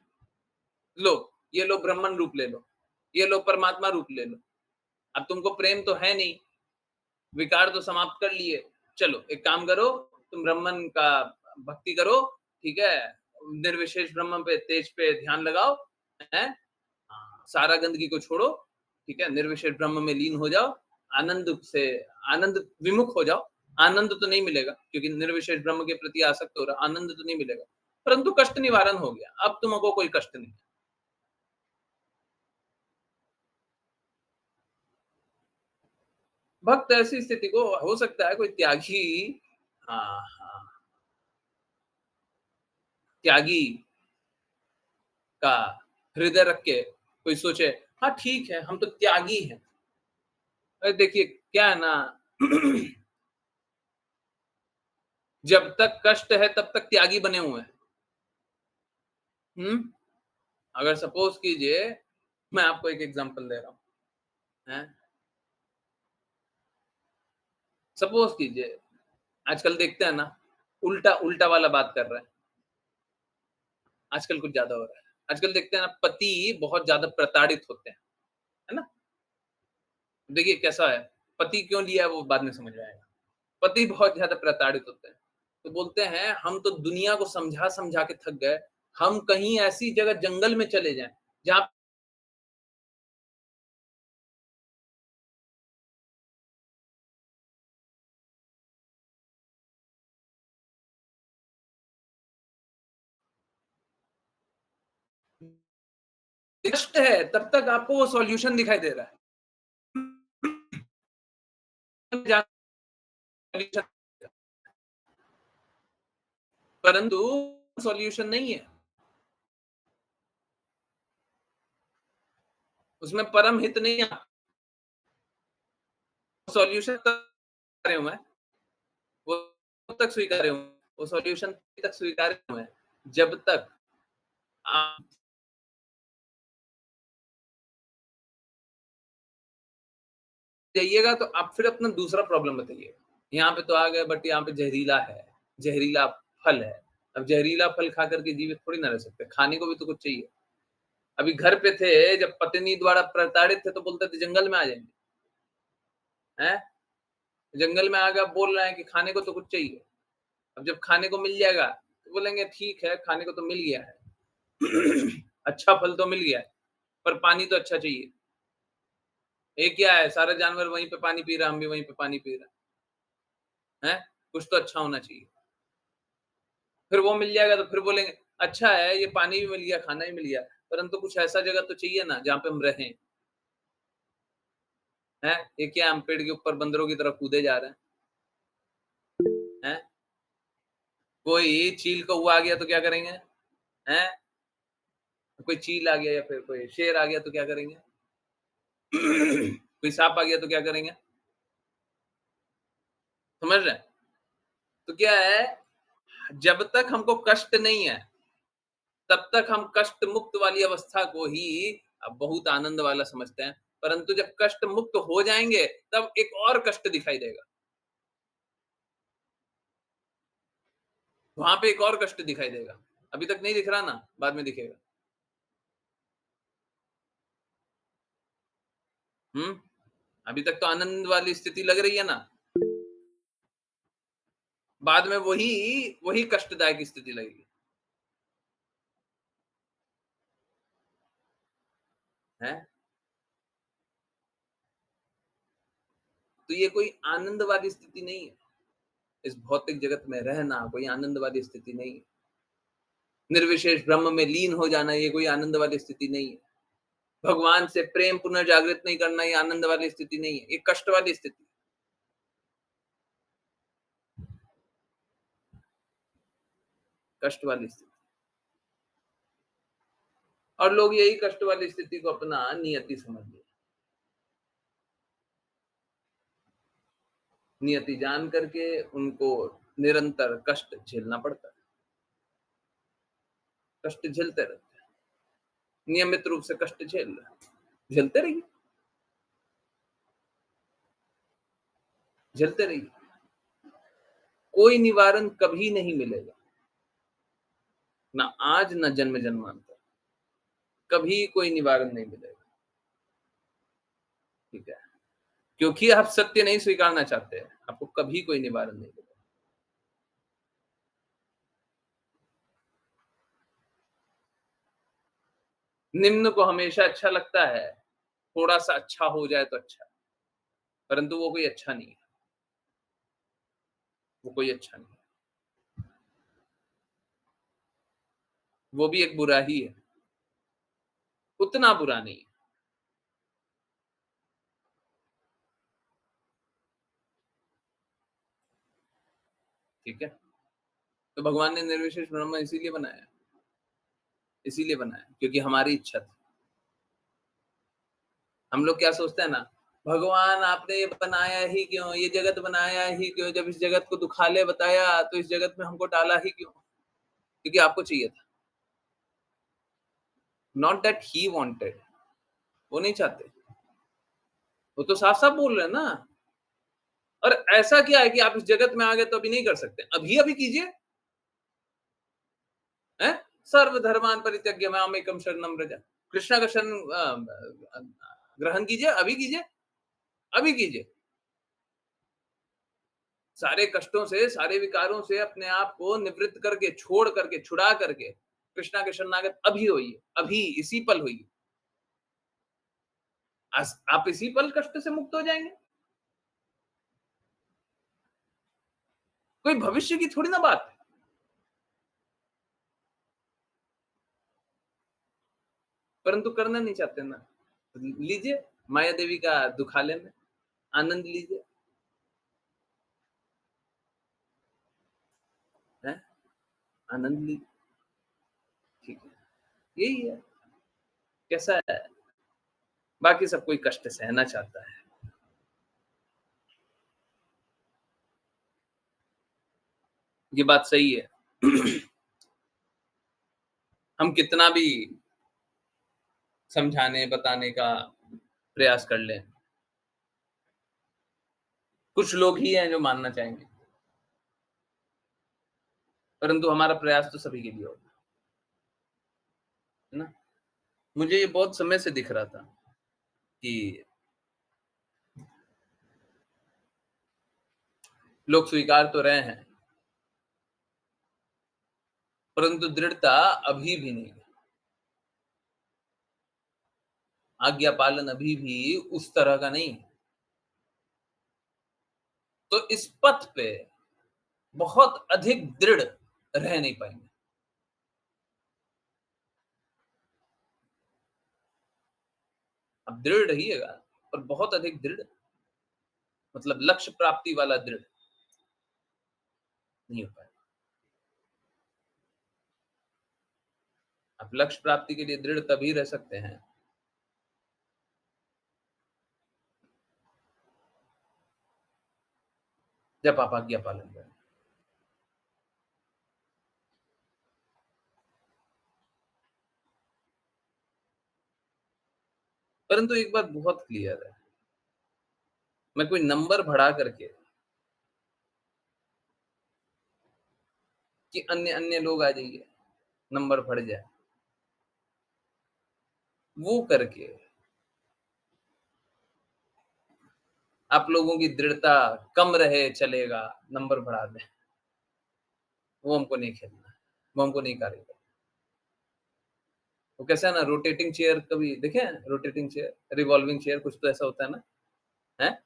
लो, ये लो ब्राह्मण रूप ले लो, ये लो परमात्मा रूप ले लो। अब तुमको प्रेम तो है नहीं, विकार तो समाप्त कर लिए। चलो एक काम करो, तुम ब्राह्मण का भक्ति करो, ठीक है? निर्विशेष ब्रह्म पे, तेज पे ध्यान लगाओ, हैं? सारा गंदगी को छोड़ो, ठीक है? निर्विशेष ब्रह्म में लीन हो जाओ, आनंद से आनंद विमुख हो जाओ। आनंद तो नहीं मिलेगा, क्योंकि निर्विशेष ब्रह्म के प्रति आसक्त हो रहा, आनंद तो नहीं मिलेगा, परंतु कष्ट निवारण हो गया। अब तुमको कोई कष्ट नहीं। भक्त ऐसी स्थिति को, हो सकता है कोई त्यागी, हाँ, हाँ, त्यागी का हृदय रख के कोई सोचे, हाँ ठीक है, हम तो त्यागी हैं। अरे देखिए, क्या है ना, जब तक कष्ट है तब तक त्यागी बने हुए हैं। अगर सपोज कीजिए, मैं आपको एक एग्जांपल दे रहा हूँ, हैं? सपोज कीजिए, आजकल देखते हैं ना, उल्टा वाला बात कर रहा है। आजकल कुछ ज़्यादा हो रहा है। आजकल देखते हैं ना, पति बहुत ज़्यादा प्रताड़ित होते हैं, है ना? देखिए कैसा है, पति क्यों लिया है वो बाद में समझ में आएगा। पति बहुत ज़्यादा प्रताड़ित होते हैं। तो बोलते हैं, हम तो दुनिया को समझा-समझा के थक गए, हम कहीं ऐसी जगह जंगल में चले जाएँ, जहाँ कष्ट है, तब तक आपको वो सॉल्यूशन दिखाई दे रहा है। परंतु सॉल्यूशन नहीं है। उसमें परम हित नहीं है। सॉल्यूशन तक हूँ मैं, वो तक स्वीकार्य हूँ, वो सॉल्यूशन तक स्वीकार्य हूँ मैं, जब तक आप जाइएगा तो आप फिर अपना दूसरा प्रॉब्लम बताइएगा। यहाँ पे तो आ गए, बट यहाँ पे जहरीला है, जहरीला फल है। अब जहरीला फल खा कर के जीवित थोड़ी ना रह सकते, खाने को भी तो कुछ चाहिए। अभी घर पे थे, जब पत्नी द्वारा प्रताड़ित थे तो बोलते थे जंगल में आ जाएँगे, हैं? जंगल में आ गए, अब बोल रहे हैं कि खाने को तो कुछ चाहिए। अब जब खाने को मिल जाएगा, तो बोलेंगे ठीक है, खाने को तो मिल गया है। अच्छा फल तो मिल गया है, पर पानी तो अच्छा चाहिए। ये क्या है, सारा जानवर वहीं पे पानी पी रहा है, हम भी वहीं पे पानी पी रहे हैं। कुछ तो अच्छा होना चाहिए। फिर वो मिल जाएगा तो फिर बोलेंगे, अच्छा है, ये पानी भी मिल गया, खाना भी मिल गया, परंतु कुछ ऐसा जगह तो चाहिए ना जहाँ पे हम रहें। हैं? ये क्या, हम पेड़ के ऊपर बंदरों की तरह कूदे जा रहे हैं? कोई चील कौवा आ गया तो क्या करेंगे? हैं? कोई चील आ गया या फिर कोई शेर आ गया तो क्या करेंगे? कोई सांप आ गया तो क्या करेंगे? समझ रहे हैं? तो क्या है, जब तक हमको कष्ट नहीं है, तब तक हम कष्ट मुक्त वाली अवस्था को ही बहुत आनंद वाला समझते हैं। परंतु जब कष्ट मुक्त हो जाएँगे, तब एक और कष्ट दिखाई देगा। वहाँ पे एक और कष्ट दिखाई देगा। अभी तक नहीं दिख रहा ना, बाद में दिखेगा। हुँ? अभी तक तो आनंद वाली स्थिति लग रही है ना? बाद में वही वही कष्टदायक स्थिति लगेगी। हैं? तो ये कोई आनंद वाली स्थिति नहीं है। इस भौतिक जगत में रहना कोई आनंद वाली स्थिति नहीं है। निर्विशेष ब्रह्म में लीन हो जाना ये कोई आनंद वाली स्थिति नहीं है। भगवान से प्रेम पुनर्जागृत नहीं करना ये आनंद वाली स्थिति नहीं है, ये कष्ट वाली स्थिति। कष्ट वाली स्थिति। और लोग यही कष्ट वाली स्थिति को अपना नियति समझ लिया। नियति जान करके उनको निरंतर कष्ट झेलना पड़ता है। कष्ट झेलते रहते हैं। नियमित रूप से कष्ट झेलते रहिए। झेलते रहिए। कोई निवारण कभी नहीं मिलेगा। ना आज ना जन्म जन्मांतर। कभी कोई निवारण नहीं मिलेगा। ठीक है? क्योंकि आप सत्य नहीं स्वीकारना चाहते हैं, आपको कभी कोई निवारण नहीं मिलेगा। निम्न को हमेशा अच्छा लगता है, थोड़ा-सा अच्छा हो जाए तो अच्छा है, परंतु वो कोई अच्छा नहीं है। वो कोई अच्छा नहीं है। वो भी एक बुरा ही है। उतना बुरा नहीं है। ठीक है? तो भगवान ने निर्विशेष ब्रह्म इसीलिए बनाया। इसीलिए बनाया क्योंकि हमारी इच्छा थी। हम लोग क्या सोचते हैं ना, भगवान आपने ये बनाया ही क्यों? ये जगत बनाया ही क्यों? जब इस जगत को दुखालय बताया तो इस जगत में हमको डाला ही क्यों? क्योंकि आपको चाहिए था। Not that he wanted. वो नहीं चाहते। वो तो साफ-साफ बोल रहे हैं ना। और ऐसा क्या है कि आप इस जगत में आ गए तो अभी नहीं कर सकते? अभी-अभी कीजिए। हैं? सर्वधर्मान् परित्यज्य मामेकं शरणं व्रज। कृष्णा का शरण ग्रहण कीजिए, अभी कीजिए। अभी कीजिए। सारे कष्टों से, सारे विकारों से अपने आप को निवृत्त करके, छोड़ करके, छुड़ा करके कृष्णा के शरणागत अभी होइए। अभी इसी पल होइए। आप इसी पल कष्ट से मुक्त हो जाएँगे। कोई भविष्य की थोड़ी ना बात है। परंतु करना नहीं चाहते ना। लीजिए माया देवी का दुखालय में आनंद लीजिए। हैं? आनंद लीजिए। ठीक है। यही है। कैसा है? बाकी सब कोई कष्ट सहना चाहता है। ये बात सही है। हम कितना भी समझाने, बताने का प्रयास कर लें, कुछ लोग ही हैं जो मानना चाहेंगे। परंतु हमारा प्रयास तो सभी के लिए होगा, है ना? मुझे ये बहुत समय से दिख रहा था कि लोग स्वीकार तो रहे हैं, परंतु दृढ़ता अभी भी नहीं है। आज्ञा पालन अभी भी उस तरह का नहीं है। तो इस पथ पे बहुत अधिक दृढ़ रह नहीं पाएँगे। आप दृढ़ रहिएगा, पर बहुत अधिक दृढ़ मतलब लक्ष्य प्राप्ति वाला दृढ़ नहीं हो पाएगा। आप लक्ष्य प्राप्ति के लिए दृढ़ तभी रह सकते हैं जब आप आज्ञा पालन करें। परंतु एक बात बहुत क्लियर है, मैं कोई नंबर बढ़ा करके कि अन्य-अन्य लोग आ जाइए, नंबर बढ़ जाए, वो करके आप लोगों की दृढ़ता कम रहे चलेगा, नंबर बढ़ा दें। वो हमको नहीं खेलना है, वो हमको नहीं कार्य करना। वो कैसा है ना, रोटेटिंग चेयर कभी देखे हैं? रोटेटिंग चेयर, रिवॉल्विंग चेयर, कुछ तो ऐसा होता है ना? हैं?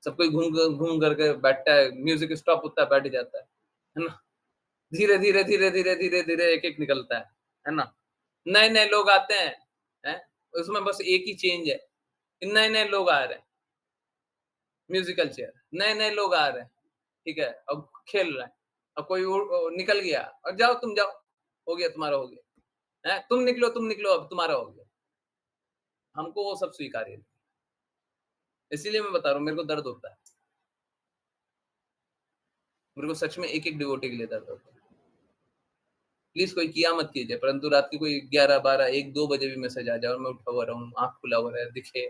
सब कोई घूम करके बैठता है, म्यूज़िक स्टॉप होता है, बैठ जाता है ना? धीरे-धीरे, धीरे-धीरे, धीरे-धीरे एक-एक निकलता है ना? नए-नए लोग आते हैं? उसमें बस एक ही चेंज है, नए-नए लोग आ रहे हैं, म्यूज़िकल चेयर, नए-नए लोग आ रहे हैं, ठीक है? अब खेल रहे हैं, अब कोई निकल गया और जाओ तुम जाओ, हो गया तुम्हारा हो गया, तुम निकलो अब तुम्हारा हो गया। हमको वो सब स्वीकार्य नहीं। इसीलिए मैं बता रहा हूँ मेरे को दर्द होता है। मेरे को सच में एक-एक डिवोटी के लिए दर्द होता है। प्लीज़ कोई किया मत कीजिए, परंतु रात के कोई 11, 12, 1, 2 बजे भी मैसेज आ जाए और मैं उठा हुआ रहूँ, आँख खुला हुआ रहे, दिखे,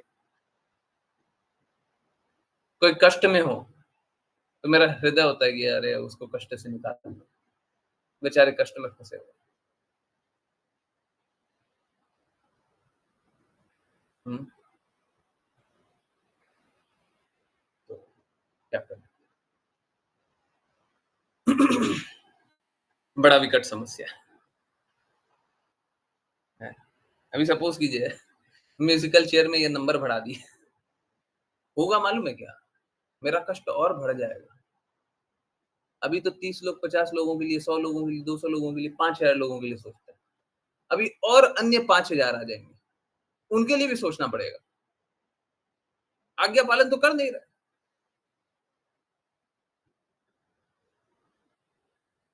कोई कष्ट में हो, तो मेरा हृदय होता है कि अरे उसको कष्ट से निकाल दो, बेचारे कष्ट में फँसे हुए हैं। हुँ, तो क्या करें? बड़ा विकट समस्या है। अभी सपोज़ कीजिए म्यूज़िकल चेयर में ये नंबर बढ़ा दिए, होगा मालूम है क्या? मेरा कष्ट और बढ़ जाएगा। अभी तो 30 लोग, 50 लोगों के लिए, 100 लोगों के लिए, 200 लोगों के लिए, 5000 लोगों के लिए सोचते हैं। अभी और अन्य 5000 आ जाएँगे, उनके लिए भी सोचना पड़ेगा। आज्ञा पालन तो कर नहीं रहे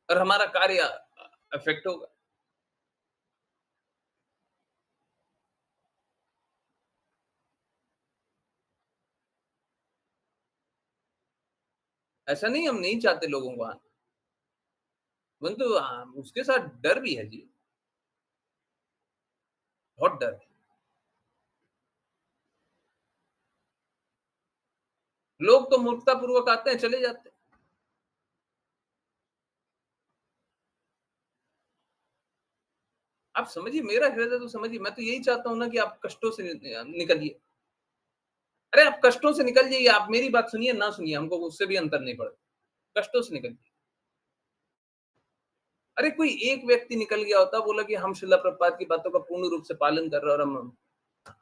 और हमारा कार्य अफ़ेक्ट होगा। ऐसा नहीं हम नहीं चाहते लोगों को आना, परंतु उसके साथ डर भी है जी, बहुत डर है। लोग तो मूर्खतापूर्वक आते हैं, चले जाते हैं। आप समझिए मेरा हृदय तो समझिए, मैं तो यही चाहता हूँ ना कि आप कष्टों से निकलिए। अरे आप कष्टों से निकल जाइए, आप मेरी बात सुनिए, ना सुनिए, हमको उससे भी अंतर नहीं पड़ता। कष्टों से निकलिए। अरे कोई एक व्यक्ति निकल गया होता, बोला कि हम शिला प्रभुपाद की बातों का पूर्ण रूप से पालन कर रहे हैं और हम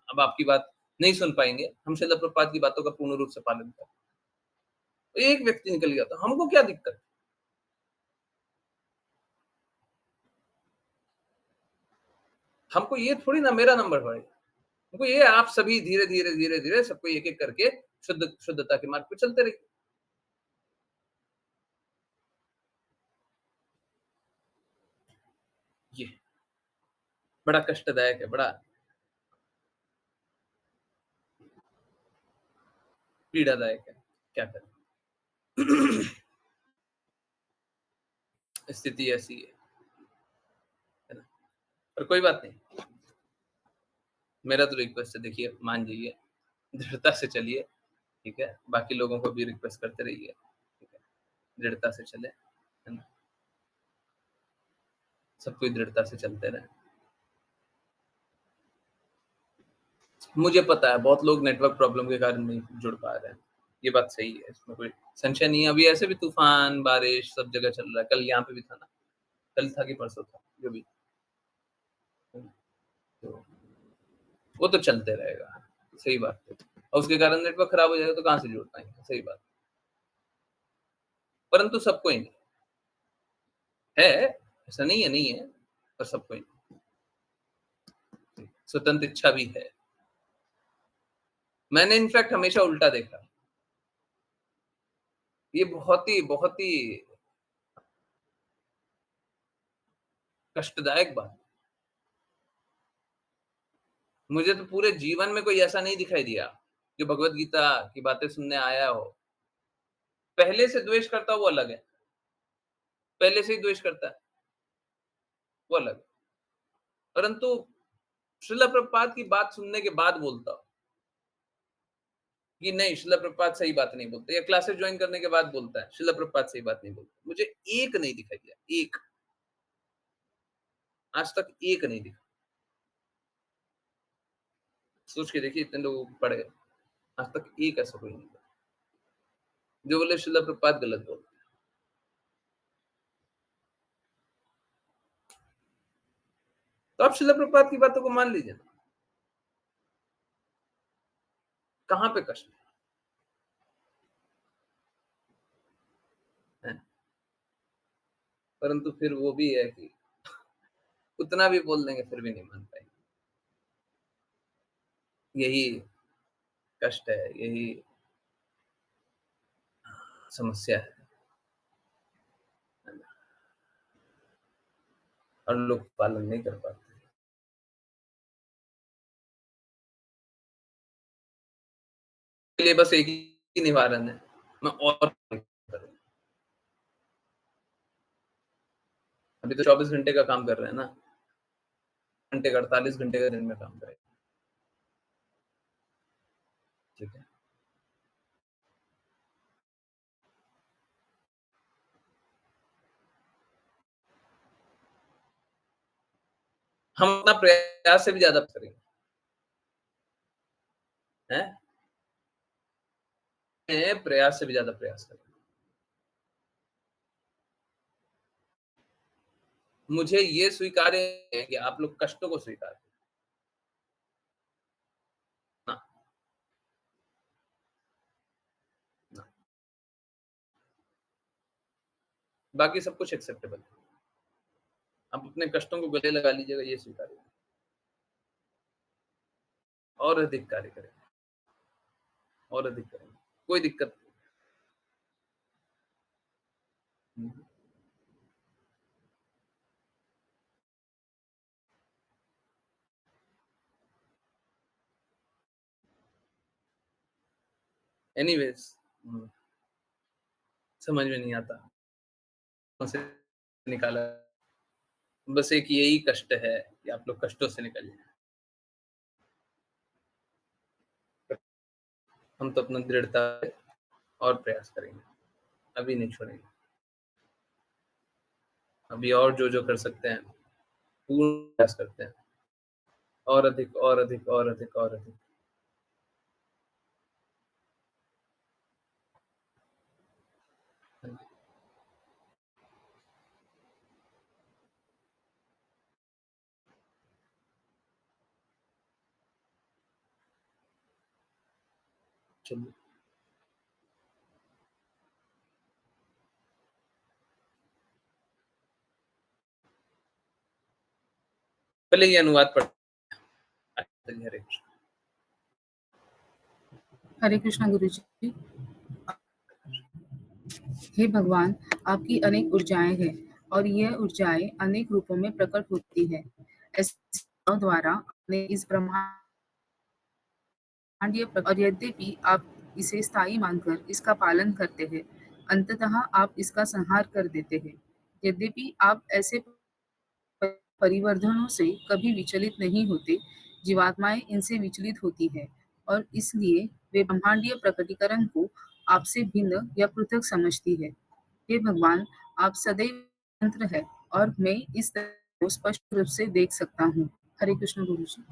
अब आपकी बात नहीं सुन पाएँगे। हम शिला प्रभुपाद की बातों का पूर्ण रूप से पालन कर रहे हैं। एक व्यक्ति निकल गया था, हमको क्या दिक्कत? हमको ये थोड़ी ना मेरा नंबर बढ़े। हमको ये आप सभी धीरे-धीरे, धीरे-धीरे सबको एक-एक करके शुद्धता के मार्ग पे चलते रहिए। ये बड़ा कष्टदायक है, बड़ा पीड़ादायक है। क्या करें? स्थिति ऐसी है ना? पर कोई बात नहीं। मेरा तो रिक्वेस्ट है, देखिए मान जाइए, दृढ़ता से चलिए, ठीक है? बाकी लोगों को भी रिक्वेस्ट करते रहिए, ठीक है? दृढ़ता से चलें, है ना? सब कोई दृढ़ता से चलते रहें। मुझे पता है बहुत लोग नेटवर्क प्रॉब्लम के कारण नहीं जुड़ पा रहे हैं। ये बात सही है, इसमें कोई संशय नहीं है। अभी ऐसे भी तूफ़ान, बारिश सब जगह चल रहा है। कल यहाँ पे भी था ना, कल था कि परसों था, जो भी। तो वो तो चलते रहेगा, सही बात है। और उसके कारण नेटवर्क खराब हो जाएगा तो कहाँ से जुड़ पाएँगे, सही बात। परंतु सबको ही नहीं, है, ऐसा नहीं है, पर सबको ही नहीं। स्वतंत्र इच्छा भी है। मैंने इनफैक्ट हमेशा उल्टा देखा। ये बहुत ही कष्टदायक बात। मुझे तो पूरे जीवन में कोई ऐसा नहीं दिखाई दिया, जो भगवत गीता की बातें सुनने आया हो। पहले से द्वेष करता वो अलग है, पहले से ही द्वेष करता है, वो अलग है। परंतु श्रील प्रभुपाद की बात सुनने के बाद बोलता हूँ, कि नहीं श्रील प्रभुपाद सही बात नहीं बोलते या क्लासेस जॉइन करने के बाद बोलता है, श्रील प्रभुपाद सही बात नहीं बोलते। मुझे एक नहीं दिखाई दिया, एक, आज तक एक नहीं दिखा। सोच के देखिए इतने लोग पढ़े, आज तक एक ऐसा कोई नहीं, जो बोले श्रील प्रभुपाद गलत बोलते हैं। तो आप श्रील प्रभुपाद की बातों को मान लीजिए ना। कहाँ पे कष्ट है? परंतु फिर वो भी है कि उतना भी बोल देंगे फिर भी नहीं मान पाएंगे। यही कष्ट है, यही समस्या है ना? और लोग पालन नहीं कर पाते। के लिए बस एक ही निवारण है, मैं और करूँ। अभी तो 24 घंटे का काम कर रहे हैं ना, घंटे का 48 घंटे का दिन में काम करें, ठीक है। हम अपना प्रयास से भी ज़्यादा करेंगे, हैं? प्रयास से भी ज़्यादा प्रयास करेंगे। मुझे ये स्वीकार्य है कि आप लोग कष्टों को स्वीकार करें। ना, ना, बाकी सब कुछ एक्सेप्टेबल है। आप अपने कष्टों को गले लगा लीजिएगा, ये स्वीकार्य है। और अधिक कार्य करें, और अधिक करें, कोई दिक्कत नहीं। एनीवेज़ समझ में नहीं आता, कहाँ से निकाला। बस एक यही कष्ट है कि आप लोग कष्टों से निकलिए। हम तो अपना दृढ़ता से और प्रयास करेंगे, अभी नहीं छोड़ेंगे। अभी और जो-जो कर सकते हैं, पूर्ण प्रयास करते हैं। और अधिक, और अधिक, और अधिक, और अधिक। चलिए। पहले ये अनुवाद पढ़ हरे कृष्ण। हरे कृष्णा गुरु जी। हे भगवान, आपकी अनेक ऊर्जाएं हैं और यह ऊर्जाएं अनेक रूपों में प्रकट होती है। ऐसे द्वारा आपने इस ब्रह्मांडीय और यद्यपि आप इसे स्थायी मानकर इसका पालन करते हैं, अंततः आप इसका संहार कर देते हैं। यद्यपि आप ऐसे परिवर्धनों से कभी विचलित नहीं होते, जीवात्माएं इनसे विचलित होती है और इसलिए वे ब्रह्मांडीय प्रकटीकरण को आपसे भिन्न या पृथक समझती है। हे भगवान, आप सदैव स्वतंत्र है और मैं इस तरह को स्पष्ट रूप से देख सकता हूँ। हरे कृष्ण गुरु जी।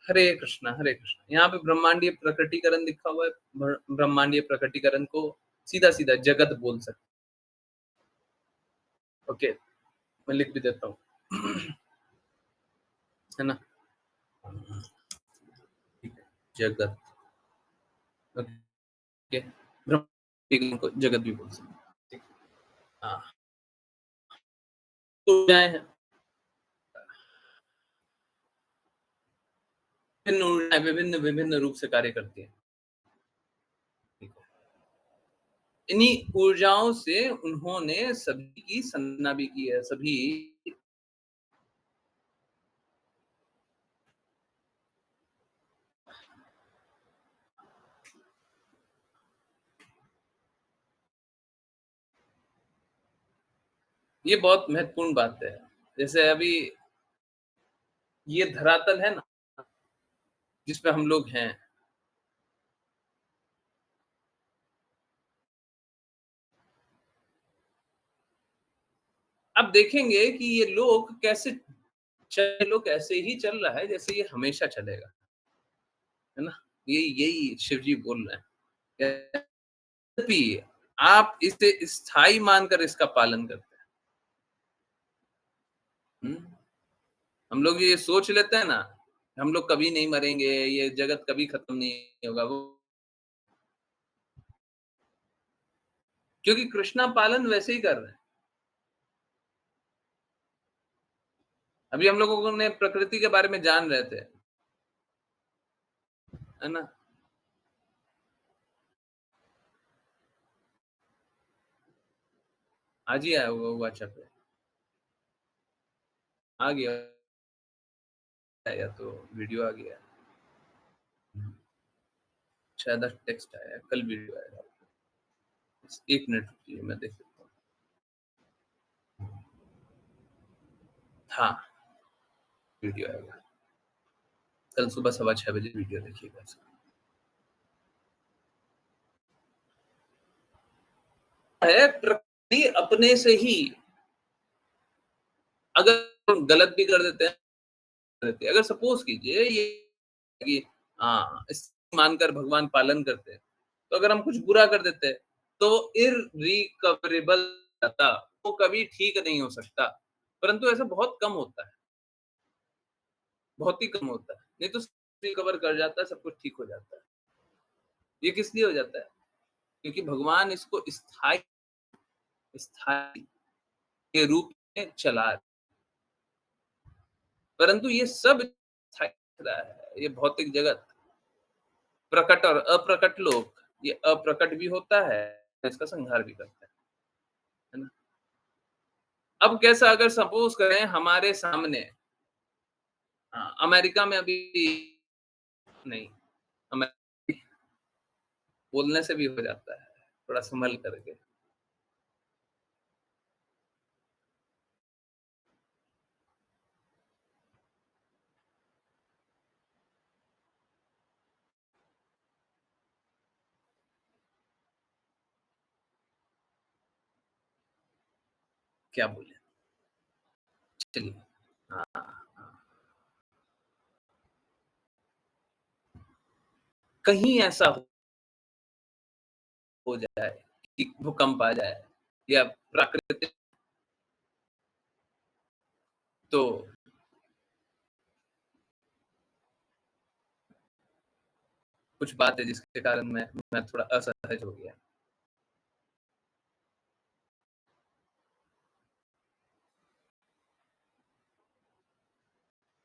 हरे कृष्णा, हरे कृष्णा। यहाँ पे ब्रह्मांडीय प्रकटीकरण लिखा हुआ है। ब्रह्मांडीय प्रकटीकरण को सीधा-सीधा जगत बोल सकते। ओके, मैं लिख भी देता हूँ। है ना? ठीक है, जगत। ओके, ब्रह्मांड को जगत भी बोल सकते हैं। ठीक है। हाँ, तो ऊर्जाएँ हैं। विभिन्न ऊर्जाएँ विभिन्न-विभिन्न रूप से कार्य करती हैं। ठीक है। इन्हीं ऊर्जाओं से उन्होंने सभी की संगणना भी की है, सभी ये बहुत महत्वपूर्ण बात है। जैसे अभी ये धरातल है ना, जिस पे हम लोग हैं, अब देखेंगे कि ये लोग कैसे लोग ऐसे ही चल रहा है जैसे ये हमेशा चलेगा, है ना? यही शिव जी बोल रहे हैं। यद्यपि आप इसे स्थायी मानकर इसका पालन करते हैं, हम लोग ये सोच लेते हैं ना, हम लोग कभी नहीं मरेंगे, ये जगत कभी खत्म नहीं होगा, वो क्योंकि कृष्णा पालन वैसे ही कर रहे हैं। अभी हम लोगों ने प्रकृति के बारे में जान रहे थे, है ना? आज ही आया हुआ व्हाट्सएप पे, आ गया या तो वीडियो आ गया, शायद आज टेक्स्ट आया, कल वीडियो आएगा। 1 मिनट रुकिए, मैं देख लेता हूँ। हाँ, वीडियो आएगा। कल सुबह 6:15 बजे वीडियो देखिएगा इसका। है प्रकृति अपने से ही, अगर हम गलत भी कर देते हैं, अगर सपोज कीजिए ये कि इस मानकर भगवान पालन करते हैं, तो अगर हम कुछ बुरा कर देते हैं, तो इररिकवरेबल था, वो कभी ठीक नहीं हो सकता। परंतु ऐसा बहुत कम होता है, बहुत ही कम होता है। नहीं तो रिकवर कर जाता है, सब कुछ ठीक हो जाता है। ये किस लिए हो जाता है? क्योंकि भगवान इसको स्थायी स्थायी के रूप में चला रहे। परंतु ये सब स्थायी दिख रहा है, ये भौतिक जगत, प्रकट और अप्रकट लोक, ये अप्रकट भी होता है, इसका संहार भी करता है ना? अब कैसा, अगर सपोज करें हमारे सामने अमेरिका में अभी नहीं, बोलने से भी हो जाता है, थोड़ा संभल करके। क्या बोले? चलिए। हाँ, हाँ। कहीं ऐसा हो जाए कि भूकंप आ जाए या प्राकृतिक, तो कुछ बात है जिसके कारण मैं थोड़ा असहज हो गया।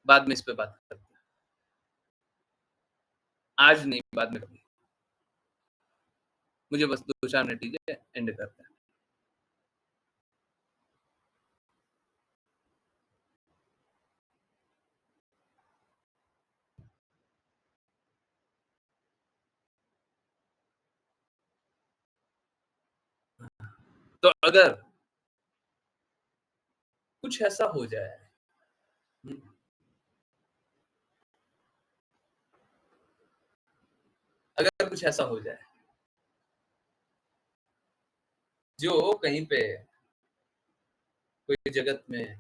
बाद में इस पे बात करते हैं। आज नहीं, बाद में कभी। मुझे बस 2-4 मिनट दीजिए, एंड करते हैं। तो अगर कुछ ऐसा हो जाए, हुँ, अगर कुछ ऐसा हो जाए, जो कहीं पे कोई जगत में,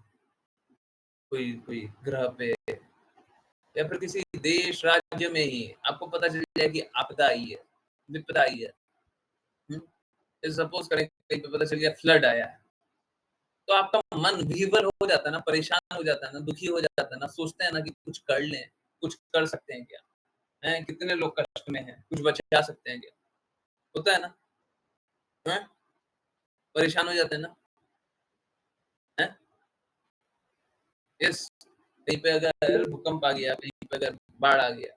कोई कोई ग्रह पे या फिर किसी देश, राज्य में ही आपको पता चल जाए कि आपदा आई है, विपदा आई है, हुँ? सपोज करें कहीं पे पता चल गया फ्लड आया है, तो आपका मन विह्वल हो जाता है ना, परेशान हो जाता है ना, दुखी हो जाता है ना, सोचते हैं ना कि कुछ कर लें, कुछ कर सकते हैं क्या? हैं, कितने लोग कष्ट में हैं, कुछ बचा सकते हैं क्या? होता है ना? हैं? परेशान हो जाते हैं ना? हैं? यस, कहीं पे अगर भूकंप आ गया, कहीं पे अगर बाढ़ आ गया,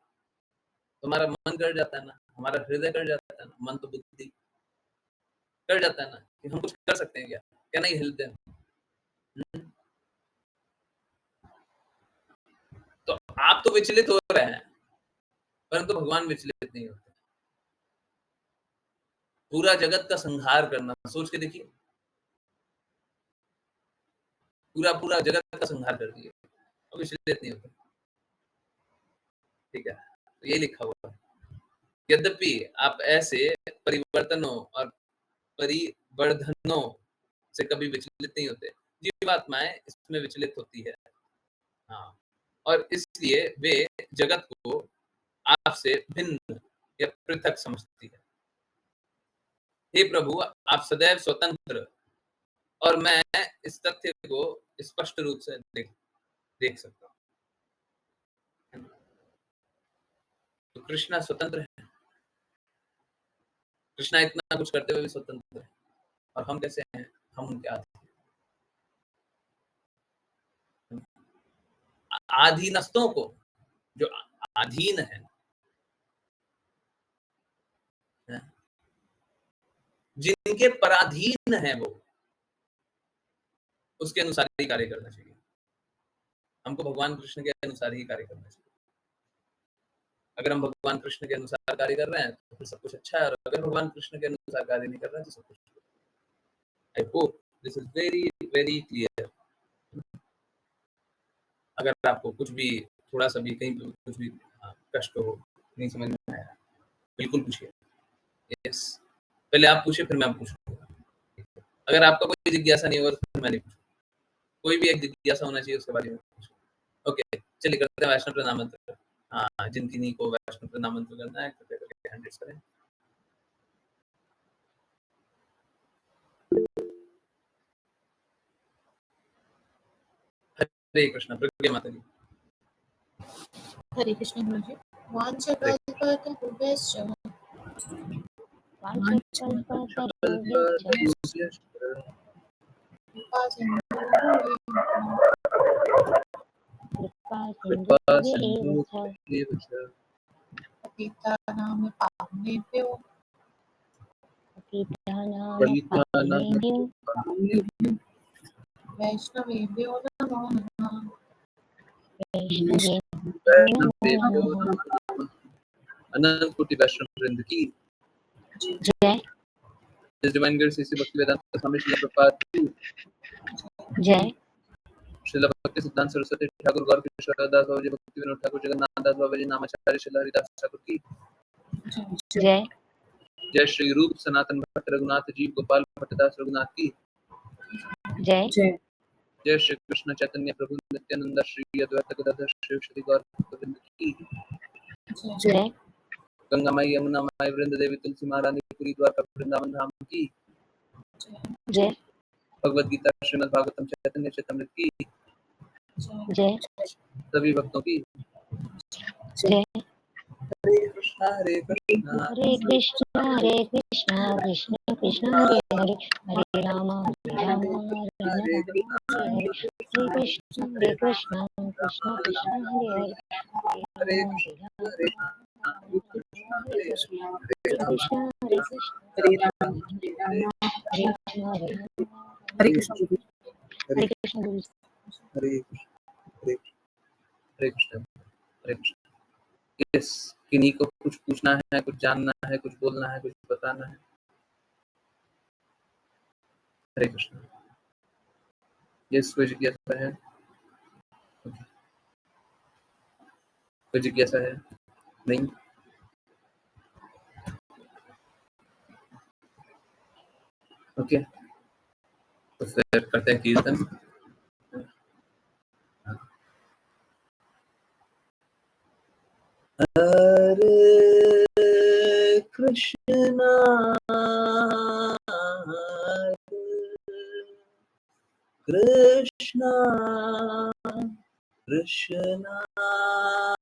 तो हमारा मन कर जाता है ना, हमारा हृदय कर जाता है ना, मन तो बुद्धि कर जाता है ना, कि हम कुछ कर सकते हैं क्या? क्या नहीं हिलते हम? हुँ, तो आप तो विचलित हो रहे हैं, परंतु भगवान विचलित नहीं होते। पूरा जगत का संहार करना, सोच के देखिए, पूरा जगत का संहार कर दिए, अब विचलित नहीं होते, ठीक है? तो ये लिखा हुआ है। यद्यपि आप ऐसे परिवर्तनों और परिवर्धनों से कभी विचलित नहीं होते, जीवात्माएँ इसमें विचलित होती है। हाँ, और इसलिए वे जगत को आपसे भिन्न या पृथक समझती है। हे प्रभु, आप सदैव स्वतंत्र, और मैं इस तथ्य को स्पष्ट रूप से देख देख सकता हूँ। तो कृष्णा स्वतंत्र है, कृष्णा इतना कुछ करते हुए भी स्वतंत्र है, और हम कैसे हैं? हम उनके अधीनस्थों को, जो अधीन है, जिनके पराधीन है वो, उसके अनुसार ही कार्य करना चाहिए। हमको भगवान कृष्ण के अनुसार ही कार्य करना चाहिए। अगर हम भगवान कृष्ण के अनुसार कार्य कर रहे हैं तो फिर सब कुछ अच्छा है, और अगर भगवान कृष्ण के अनुसार कार्य नहीं कर रहे हैं तो सब कुछ, I hope this is very very clear. अगर आपको कुछ भी थोड़ा सा भी कहीं पे कुछ भी कष्ट हो, नहीं समझ में आया, बिल्कुल पूछिए। यस, पहले आप पूछिए फिर मैं पूछूंगा। अगर आपका कोई जिज्ञासा नहीं होगा तो फिर मैं नहीं पूछूंगा। कोई भी एक जिज्ञासा होना चाहिए उसके बारे में पूछूंगा। ओके, चलिए करते हैं वैष्णव प्रणाम मंत्र। हाँ, जिन किन्हीं को वैष्णव प्रणाम मंत्र करना है कृपया करके हैंड करें। हरे कृष्ण। प्रज्ञा माता जी। हरे कृष्ण गुरु जी। वाञ्छकल्पतरुभ्यश्च पतितानां पावनेभ्यो वैष्णवेभ्यो नमो नमः। अनंत कोटि वैष्णव वृंद की जय। His Divine Grace Sri Bhaktivedanta Swami Srila Prabhupada की जय। श्रील भक्ति सिद्धांत सरस्वती ठाकुर गौर किशोर दास बाबा जी भक्ति विनोद ठाकुर जगन्नाथ दास बाबा जी नामाचार्य श्रील हरिदास ठाकुर की जय। जय श्री रूप सनातन भट्ट रघुनाथ जी गोपाल भट्टदास रघुनाथ की जय। जय श्री कृष्ण चैतन्य प्रभु नित्यानंद श्री अद्वैत गदाधर श्री गौर गोविंद की जय। गंगा माई यमुना माई वृंद देवी तुलसी महारानी पुरी द्वारका वृंदावन धाम की जय। भगवद गीता श्रीमद् भागवतम चैतन्य चैतन्य की जय। सभी भक्तों की जय। हरे कृष्णा हरे कृष्णा हरे कृष्णा कृष्ण कृष्ण हरे हरे हरे राम राम हरे हरे कृष्ण कृष्ण कृष्ण हरे हरे हरे हरे हरे कृष्ण हरे राम हरे राम हरे कृष्ण गुरु। हरे कृष्ण गुरु। हरे कृष्ण हरे कृष्ण। यस, किन्हीं को कुछ पूछना है, कुछ जानना है, कुछ बोलना है, कुछ बताना है। हरे कृष्ण। यस, कोई जिज्ञासा है? कोई जिज्ञासा है? नहीं? ओके, तो फिर करते हैं कीर्तन। हरे कृष्णा कृष्णा कृष्णा